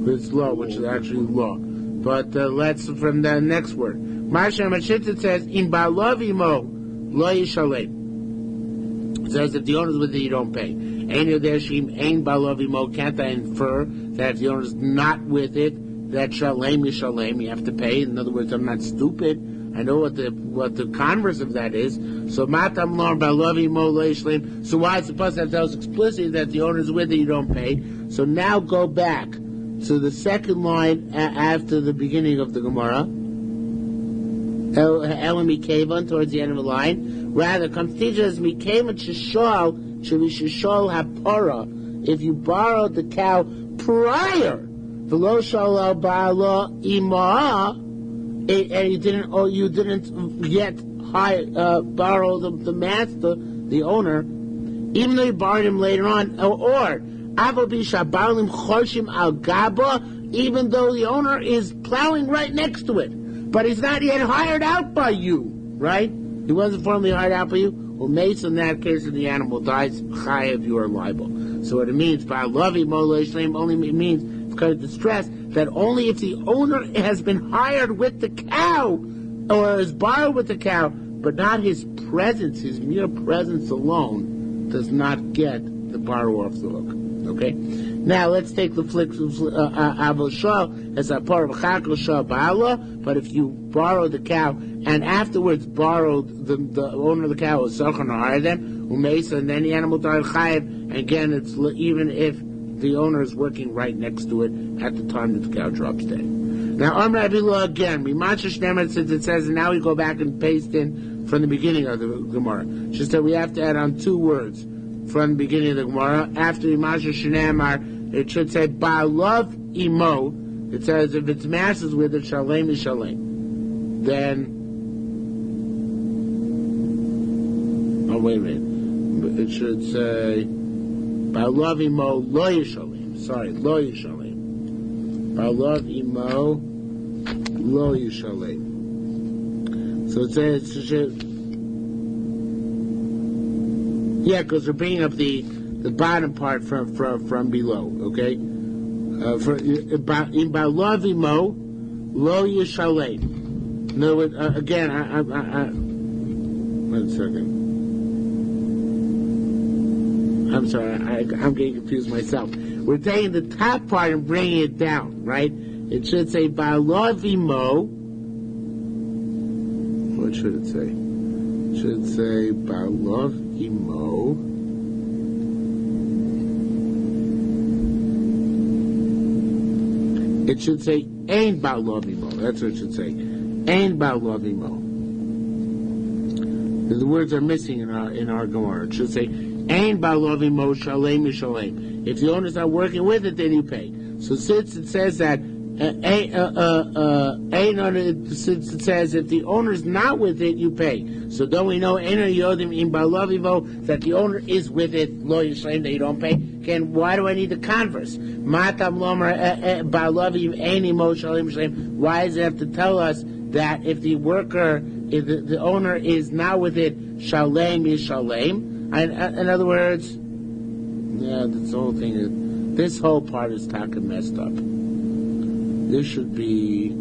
it's law, which is actually law. But let's from the next word. Marsha Mashita says in Balavimo lo yishalem. It says if the owner's with it, you don't pay. Ein Yodeshim Ein Balavimo. Can't I infer that if the owner's not with it, that shalem yishalem, you have to pay? In other words, I'm not stupid. I know what the converse of that is. So matam lor balavimo lo yishalem. So why is the supposed to tell us explicitly that the owner's with it, you don't pay? So now go back to the second line after the beginning of the Gemara. Elam Mikavan, towards the end of the line. Rather, comes teach us Mikavan Shishol, Shishol HaPara. If you borrowed the cow prior, V'lo Shalal Ba'ala Imah, and you didn't yet borrow the master, the owner, even though you borrowed him later on, or even though the owner is plowing right next to it, but he's not yet hired out by you, right? He wasn't formally hired out by you. Well, mace in that case, if the animal dies, chayav, you are liable. So what it means by lavi mola shleim only means it's kind of distress that only if the owner has been hired with the cow or is borrowed with the cow, but not his presence, his mere presence alone, does not get the borrower off the hook. Okay? Now let's take the flick avoshal as a part of chakol shal ba'ala. But if you borrow the cow and afterwards borrowed the owner of the cow was sochan or hire them, umesa, and then the animal died chayav. Again, it's even if the owner is working right next to it at the time that the cow drops dead. Now, Amr Avilah again, since it says, and now we go back and paste in from the beginning of the Gemara. Just that we have to add on two words from the beginning of the Gemara. After Imasha Shnamar, it should say Ba'alav Imo. It says if its master's with it, Shalem is Shalem. Then, oh wait a minute, it should say Ba'alav Imo Lo Yishalem. Sorry, Lo Yishalem. Ba'alav Imo Lo Yishalem. So it says, yeah, because we're bringing up the bottom part from below, okay? In Balavimo, Lo Yishalem. No, again, I 1 second. I'm sorry, I'm getting confused myself. We're taking the top part and bringing it down, right? It should say Balavimo. What should it say? It should say Balavimo. It should say Ein Balavimo. That's what it should say. Ein Balavimo. The words are missing in our Gemara. It should say Ein Balavimo Shalem Shalem. If the owner's not working with it, then you pay. So since it says that since it says if the owner's not with it, you pay. So don't we know that the owner is with it, lo yishlem, that you don't pay? Again, why do I need the converse? Matam lomer why does it have to tell us that if the worker, if the owner is not with it, shalem is shalem? In other words, yeah, this whole thing, this whole part is taka messed up. This should be,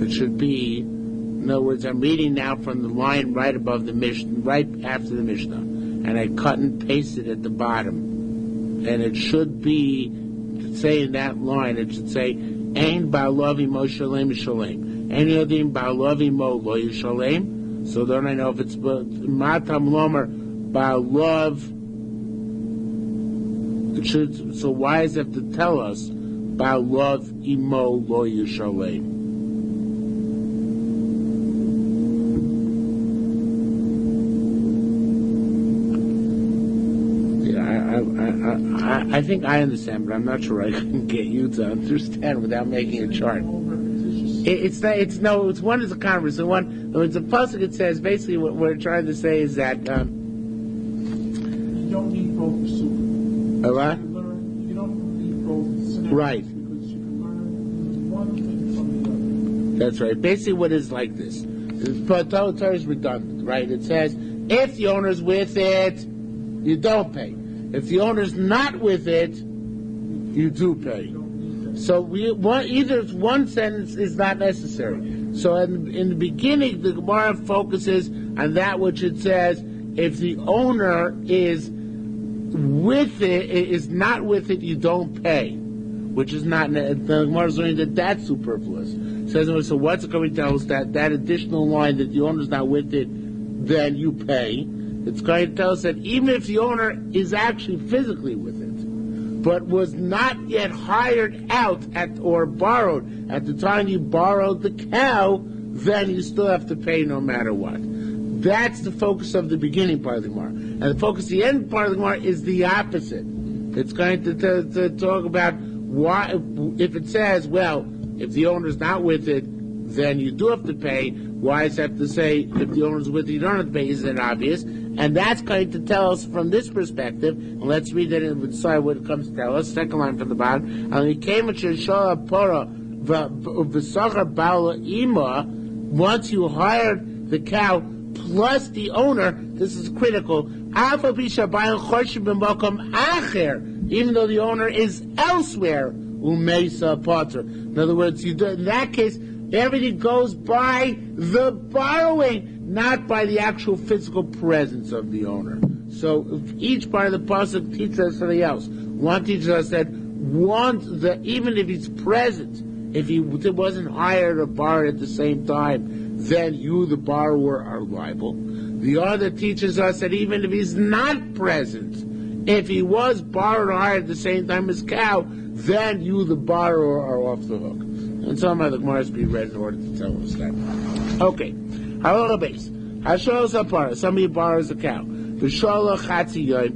it should be, in other words, I'm reading now from the line right above the Mishnah, right after the Mishnah, and I cut and pasted at the bottom, and it should be, to say in that line, it should say, Ein ba'alavimo shalem shalem. Ein yodim ba'alavimo lo yishalem. So then I know if it's matam lomer ba'alav. So why does it have to tell us Ba'alav Imo Lo Yishalem? Yeah, I think I understand, but I'm not sure I can get you to understand without making a chart. It's one is a converse. The one, it's a pasuk. It says basically what we're trying to say is that you don't need both pursuit. A what? You don't need both scenarios. Right. Because you can learn one thing from the other. That's right. Basically what is like this. The Torah is redundant, right? It says, if the owner's with it, you don't pay. If the owner's not with it, you do pay. So either one sentence is not necessary. So in the beginning, the Gemara focuses on that which it says, if the owner is with it, is not with it, you don't pay. Which is not, the Gemara is learning that that's superfluous. It says, so what's it going to tell us? That additional line that the owner's not with it, then you pay. It's going to tell us that even if the owner is actually physically with it, but was not yet hired out or borrowed at the time you borrowed the cow, then you still have to pay no matter what. That's the focus of the beginning part of the Gemara. And the focus of the end part of the Gemara is the opposite. It's going to talk about why, if it says, well, if the owner's not with it, then you do have to pay. Why does it have to say, if the owner's with it, you don't have to pay? Isn't it obvious? And that's going to tell us from this perspective, and let's read it and decide what it comes to tell us. Second line from the bottom. Once you hired the cow plus the owner, this is critical, even though the owner is elsewhere, umesa potter. In other words, in that case, everything goes by the borrowing, not by the actual physical presence of the owner. So each part of the pasuk teaches us something else. One teaches us that even if he's present, if he wasn't hired or borrowed at the same time, then you, the borrower, are liable. The other teaches us that even if he's not present, if he was borrowed or hired at the same time as cow, then you, the borrower, are off the hook. And some of the Gemara has to be read in order to tell us that. Okay. Halacha base. Hashol sapara. Somebody borrows a cow. V'shola chatzi yoyim.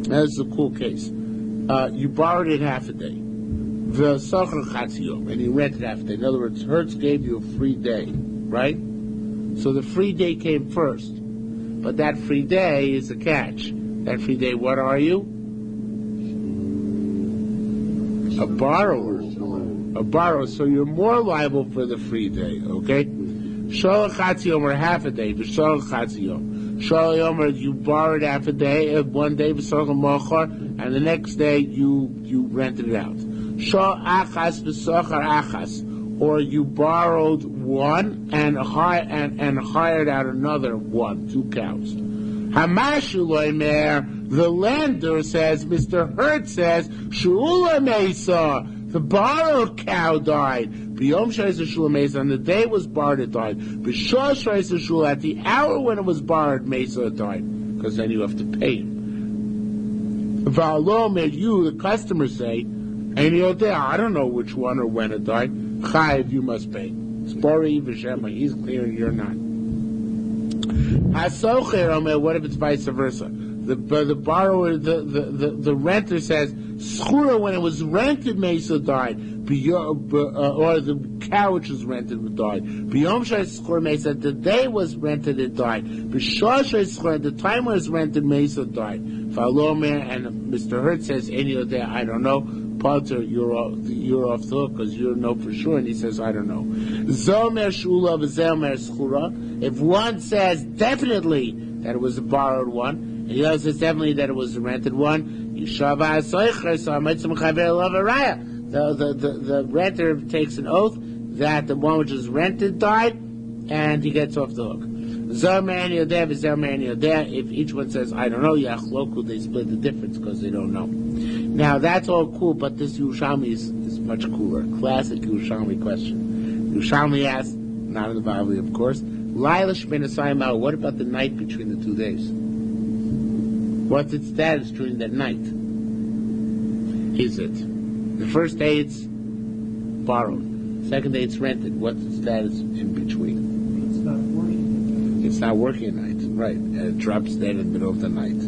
That's a cool case. You borrowed it half a day. V'socher chatzi yom. And you rented half a day. In other words, Hertz gave you a free day. Right? So the free day came first. But that free day is the catch. That free day, what are you? A borrower. A borrower. So you're more liable for the free day. Okay? Shol chatzi yom, or half a day. V'shol chatzi yom. Shol yom, or you borrowed half a day, one day v'socher mochar, and the next day you rented it out. Shol achas v'socher achas, or you borrowed one and hired out another one, 2 cows. Hamashu loimer, the lender says, Mr. Hurt says, Shula Mesa, the borrowed cow died. B'yom Shaisa Shula Mesa, on the day it was borrowed, it died. B'shah Shaisa Shula, at the hour when it was borrowed, Mesa, it died. Because then you have to pay him. V'alom, you, the customer, say, and you're there, I don't know which one or when it died. Chayiv, you must pay. Spori v'shema, he's clear, you're not. Hasocher, Omer, what if it's vice versa? The borrower, the renter says, Schura, when it was rented, Mesa died. Or the cow which was rented died. B'yom Shai Schura Mesa, the day was rented, it died. B'shah Shai Schura, the time when it was rented, Mesa died. Falomer, and Mr. Hurt says, any of that, I don't know. Potter, you're off the hook because you know for sure, and he says, I don't know. Zomer Shula v'Zomer Schura. If one says definitely that it was a borrowed one, and the other says definitely that it was a rented one, the renter takes an oath that the one which was rented died, and he gets off the hook. If each one says, I don't know, Yachloku, they split the difference because they don't know. Now, that's all cool, but this Yerushalmi is much cooler. Classic Yerushalmi question. Yerushalmi asks, not in the Bible, of course, what about the night between the 2 days? What's its status during that night? Is it? The first day it's borrowed. Second day it's rented. What's its status in between? It's not working. It's not working at night, right. It drops dead in the middle of the night.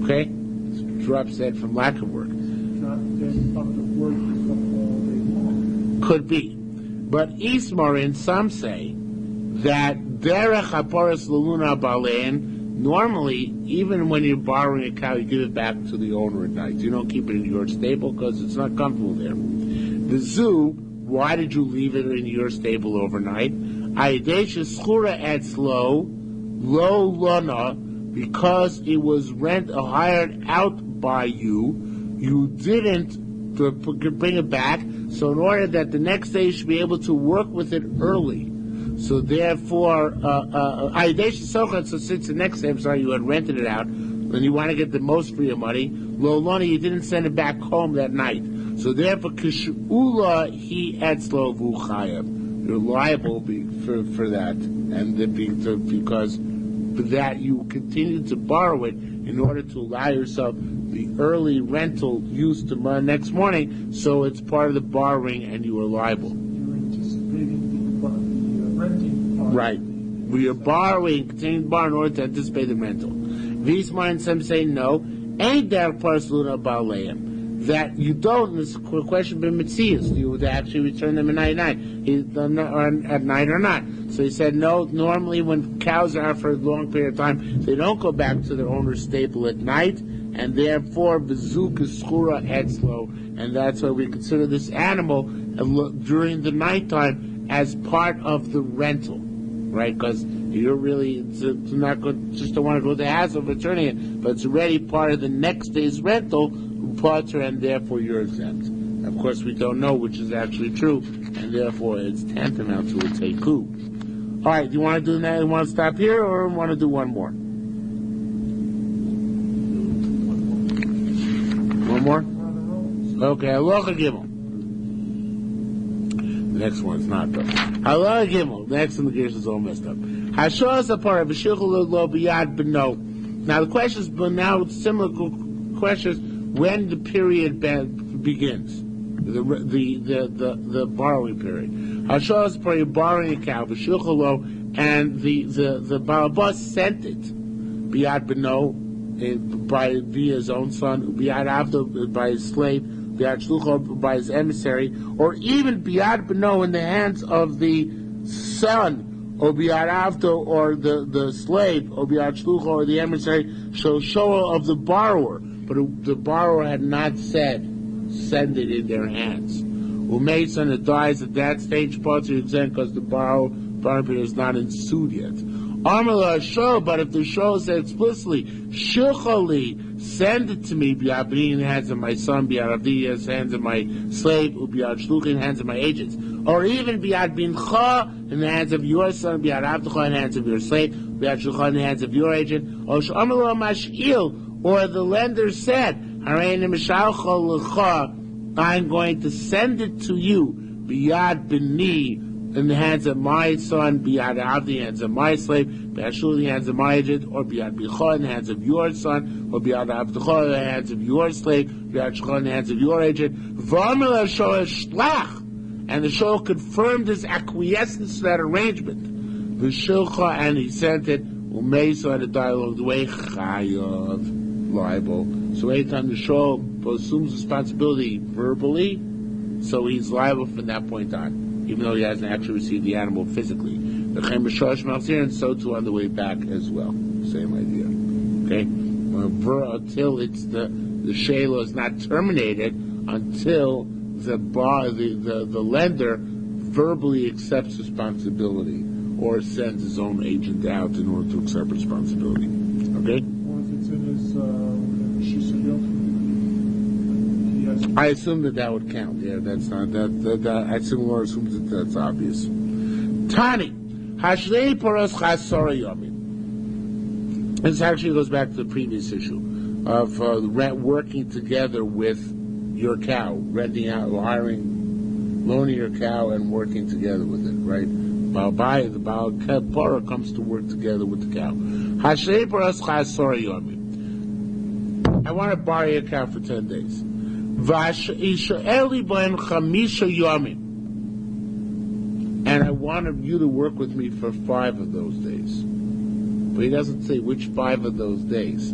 Okay? It drops dead from lack of work. It's not dead from the work all day long. Could be. But Ismarin, some say that derech haporos luluna balein, normally, even when you're borrowing a cow, you give it back to the owner at night. You don't keep it in your stable because it's not comfortable there. The zoo, why did you leave it in your stable overnight? Ayadesha schura etz lo lona because it was hired out by you, you didn't bring it back. So in order that the next day you should be able to work with it early, so therefore, so since the next day, you had rented it out, and you want to get the most for your money, Lolani, you didn't send it back home that night. So therefore, Kishula he etzlo v'chayav. You're liable for that, and because that you continue to borrow it in order to allow yourself the early rental use to next morning, so it's part of the borrowing, and you are liable. You're anticipating the renting part. Right. We are borrowing, continuing to borrow in order to anticipate the rental. These minds, some say no. Ain't there parsluna baleim? That you don't, this question been mitzias, you would actually return them at night, at night or not. So he said no, normally when cows are out for a long period of time, they don't go back to their owner's stable at night, and therefore bezuk is schura etzlo, and that's why we consider this animal during the nighttime as part of the rental, right? Because you're really not good, just don't want to go to the hassle of returning it, but it's already part of the next day's rental, Potter, and therefore you're exempt. Of course, we don't know which is actually true, and therefore it's tantamount to a teiku. All right, do you want to do that? You want to stop here, or want to do one more? One more? Okay, Halacha Gimel. The next one's not though. Halacha Gimel. The next in the gears is all messed up. Hashos apara v'shichul lo biyad b'no. Now the questions, but now similar questions. When the period begins, the borrowing period. Hashos apara, you're borrowing a cow v'shichul lo, and the balabas sent it biyad b'no, via his own son, biyad avdo, by his slave, biyad shlucho, by his emissary, or even biyad b'no, in the hands of the son, or biyad avdo, or the slave, or biyad shlucho, or the emissary, show of the borrower, but the borrower had not said, send it in their hands. Who made son that dies at that stage, parts are exempt because the borrowing period is not ensued yet. Amala show, but if the show said explicitly, Shilchali, send it to me, Bi'abdi in the hands of my son, Bi'abdi in the hands of my slave, Bi'ad Shluch in the hands of my agents, or even Bi'ad Bincha in the hands of your son, Bi'ad Avdecha in the hands of your slave, Bi'ad Shluch in the hands of your agent, or Amala Mash'il, or the lender said, I'm going to send it to you, Bi'ad Bini, in the hands of my son, Bi'ad Avdi, in the hands of my slave, Bi'ad Shul, in the hands of my agent, or Bi'ad Bicha, in the hands of your son, or Bi'ad Avdecha, in the hands of your slave, Bi'ad Shul, in the hands of your agent. V'amel Shoah Shlach, and the Shoah confirmed his acquiescence to that arrangement. V'shilcha, and he sent it. Umeisa, and it died along the way. Chayav, liable. So anytime the Shoah assumes responsibility verbally, so he's liable from that point on, even though he hasn't actually received the animal physically. And so too on the way back as well. Same idea. Okay? Until it's the shayla is not terminated until the lender verbally accepts responsibility or sends his own agent out in order to accept responsibility. Okay? Or if it's in his shiur. I assume that would count. Yeah, that's not that. I assume Laura assumes that that's obvious. Tani, hashlei paros chasara yamin. This actually goes back to the previous issue of working together with your cow, renting out, loaning your cow, and working together with it. Right? The Baal Para comes to work together with the cow. Hashlei paros chasara yamin. I want to borrow your cow for 10 days. And I wanted you to work with me for 5 of those days. But he doesn't say which 5 of those days.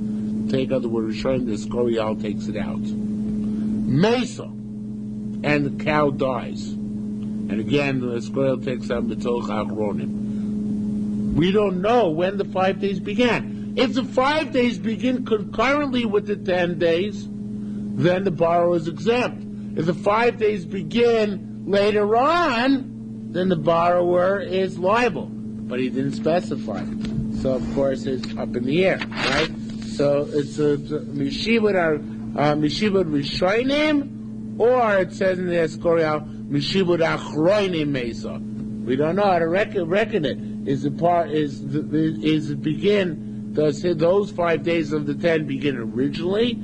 Take out the word Rishonim, the Skorial takes it out. Mesa, and the cow dies. And again, the Skorial takes out B'toch Achronim. We don't know when the 5 days began. If the 5 days begin concurrently with the 10 days, then the borrower is exempt. If the 5 days begin later on, then the borrower is liable. But he didn't specify. So of course it's up in the air, right? So it's Mishibud Rishonim, or it says in the Escorial Mishibud Achroinim Mesa. We don't know how to reckon it. Is it begin? Does those 5 days of the 10 begin originally,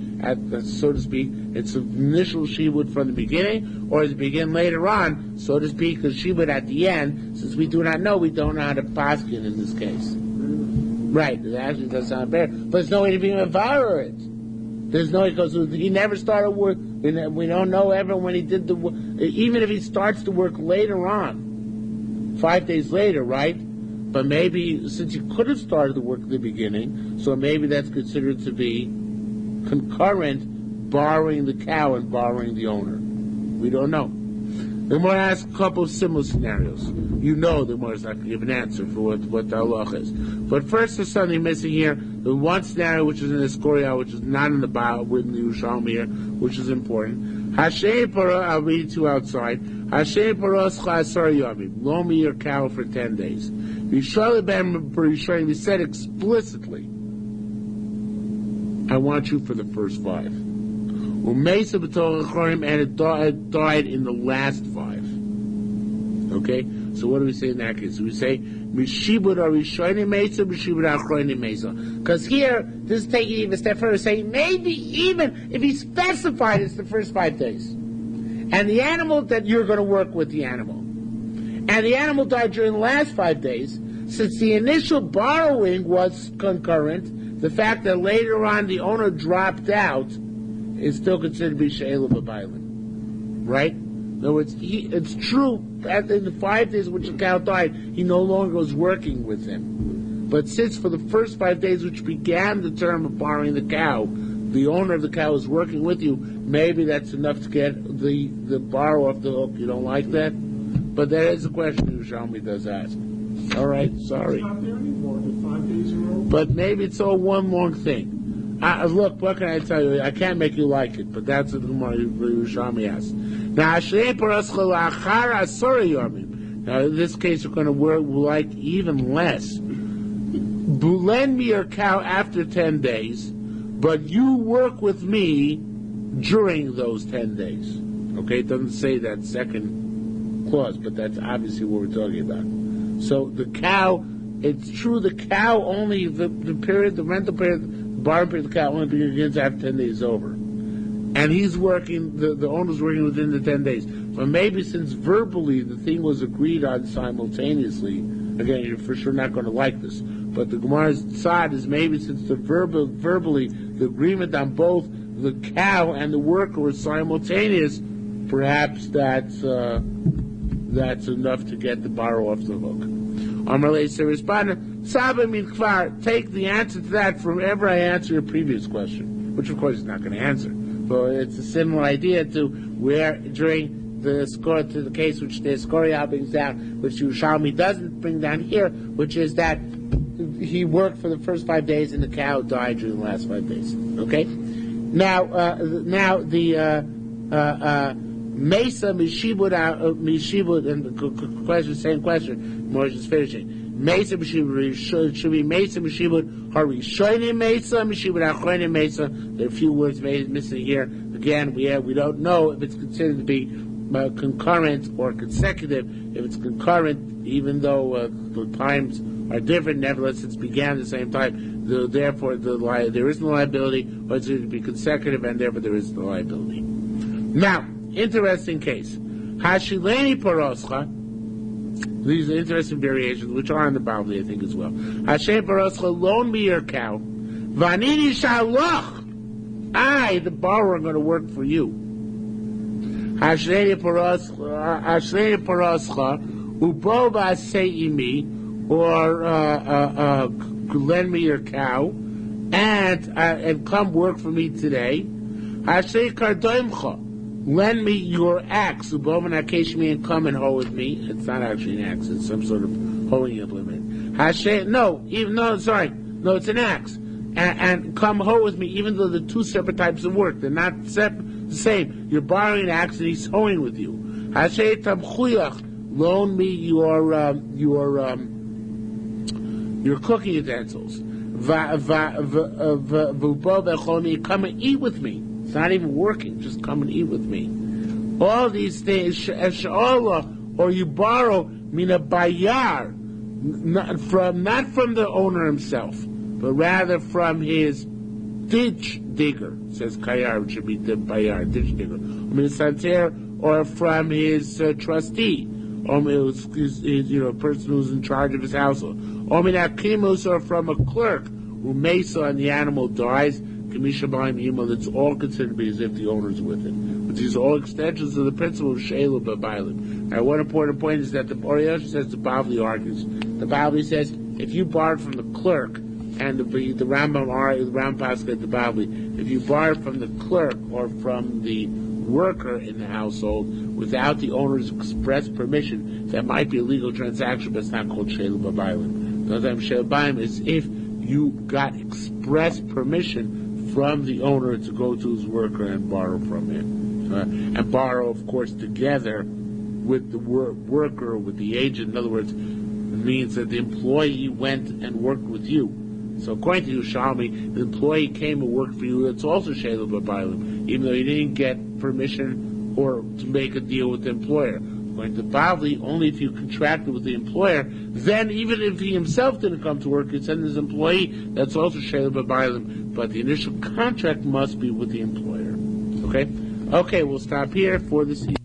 so to speak? It's an initial shibud from the beginning, or does it begin later on, so to speak? Because shibud at the end, since we do not know, we don't know how to paskin in this case. Right? It actually does sound better, but there's no way to be mevarer it. There's no way, because he never started work. We don't know ever when he did the work. Even if he starts to work later on, 5 days later, right? But maybe, since he could have started the work at the beginning, so maybe that's considered to be concurrent, borrowing the cow and borrowing the owner. We don't know. The Gemara asks a couple of similar scenarios. You know the Gemara is not going to give an answer for what the halacha is. But first, there's something missing here. The one scenario which is in the Escorial, which is not in the Baal, within the Yerushalmi here, which is important. Hashem para, I'll read it to you outside. Hashem paros chasar yamim. Loan me your cow for 10 days. We said explicitly, I want you for the first 5. And it died in the last 5. Okay? So what do we say in that case? We say, because here, this is taking even a step further, saying maybe even if he specified it's the first 5 days. And the animal that you're going to work with the animal. And the animal died during the last 5 days. Since the initial borrowing was concurrent, the fact that later on the owner dropped out is still considered to be she'ela b'bailin. Right? In other words, it's true that in the 5 days in which the cow died, he no longer was working with him. But since for the first 5 days which began the term of borrowing the cow, the owner of the cow is working with you, maybe that's enough to get the borrower off the hook. You don't like that? But that is a question Yerushalmi does ask. All right, sorry. It's not there anymore. The 5 days are over. But maybe it's all one long thing. Look, what can I tell you? I can't make you like it, but that's what the Yerushalmi asks. Now, in this case, we're going to work like even less. Lend me your cow after 10 days, but you work with me during those 10 days. Okay, it doesn't say that second clause, but that's obviously what we're talking about. So the cow, it's true, the cow only, the period, the rental period, the borrowing period of the cow only begins after 10 days over. And he's working, the owner's working within the 10 days. But maybe since verbally the thing was agreed on simultaneously, again, you're for sure not going to like this, but the Gemara's side is maybe since the verbally, the agreement on both the cow and the worker was simultaneous, perhaps that's enough to get the borrower off the hook. Amalei said, respondent, Saba min kvar, take the answer to that from wherever I answer your previous question, which of course is not going to answer. But it's a similar idea to where during the score to the case which the Escorial brings down, which Yerushalmi doesn't bring down here, which is that he worked for the first 5 days and the cow died during the last 5 days. Okay? Now the Mesa Mishibud, and the question, same question, more just finishing. Mesa Mishibud should be Mesa Mishibud Harishonim Mesa Mishibud Achronim Mesa. There are a few words missing here. Again, we don't know if it's considered to be concurrent or consecutive. If it's concurrent, even though the times are different, nevertheless it's began at the same time. Therefore, there is no liability, or it's going to be consecutive, and therefore there is no liability. Now, interesting case. Hashileni paroscha. These are interesting variations, which are in the Bible, I think, as well. Hashem paroscha, loan me your cow. Vanini shalach. I, the borrower, am going to work for you. Hashleni paroscha, ubo ba'seimi, or lend me your cow, and come work for me today. Hashem kardoimcha. Lend me your axe, and come and hoe with me. It's not actually an axe; it's some sort of hoeing implement. It's an axe. And come hoe with me, even though they're two separate types of work. They're not the same. You're borrowing an axe and he's hoeing with you. Loan me your cooking utensils. Come and eat with me. It's not even working, just come and eat with me. All these things, or you borrow mina bayar, not from the owner himself, but rather from his ditch digger. It says kayar, which should be the bayar, ditch digger. Or from his trustee, or his person who's in charge of his household. Or from a clerk who mesa and the animal dies. That's all considered to be as if the owner's with it. But these are all extensions of the principle of shiur b'baylim. Now, one important point is that the Oriyash says the Bavli argues. The Bavli says if you borrowed from the clerk, and the Rambam Pascha the Bavli, if you borrowed from the clerk or from the worker in the household without the owner's express permission, that might be a legal transaction, but it's not called shiur b'baylim. The other time shiur b'baylim is if you got express permission from the owner to go to his worker and borrow from him. And borrow, of course, together with the worker, with the agent. In other words, it means that the employee went and worked with you. So according to Yerushalmi, the employee came and worked for you. It's also shiur b'baylim, even though you didn't get permission or to make a deal with the employer. According to Bavli, only if you contracted with the employer, then even if he himself didn't come to work, he'd send his employee, that's also shiur b'baylim. But the initial contract must be with the employer. Okay? Okay, we'll stop here for this evening.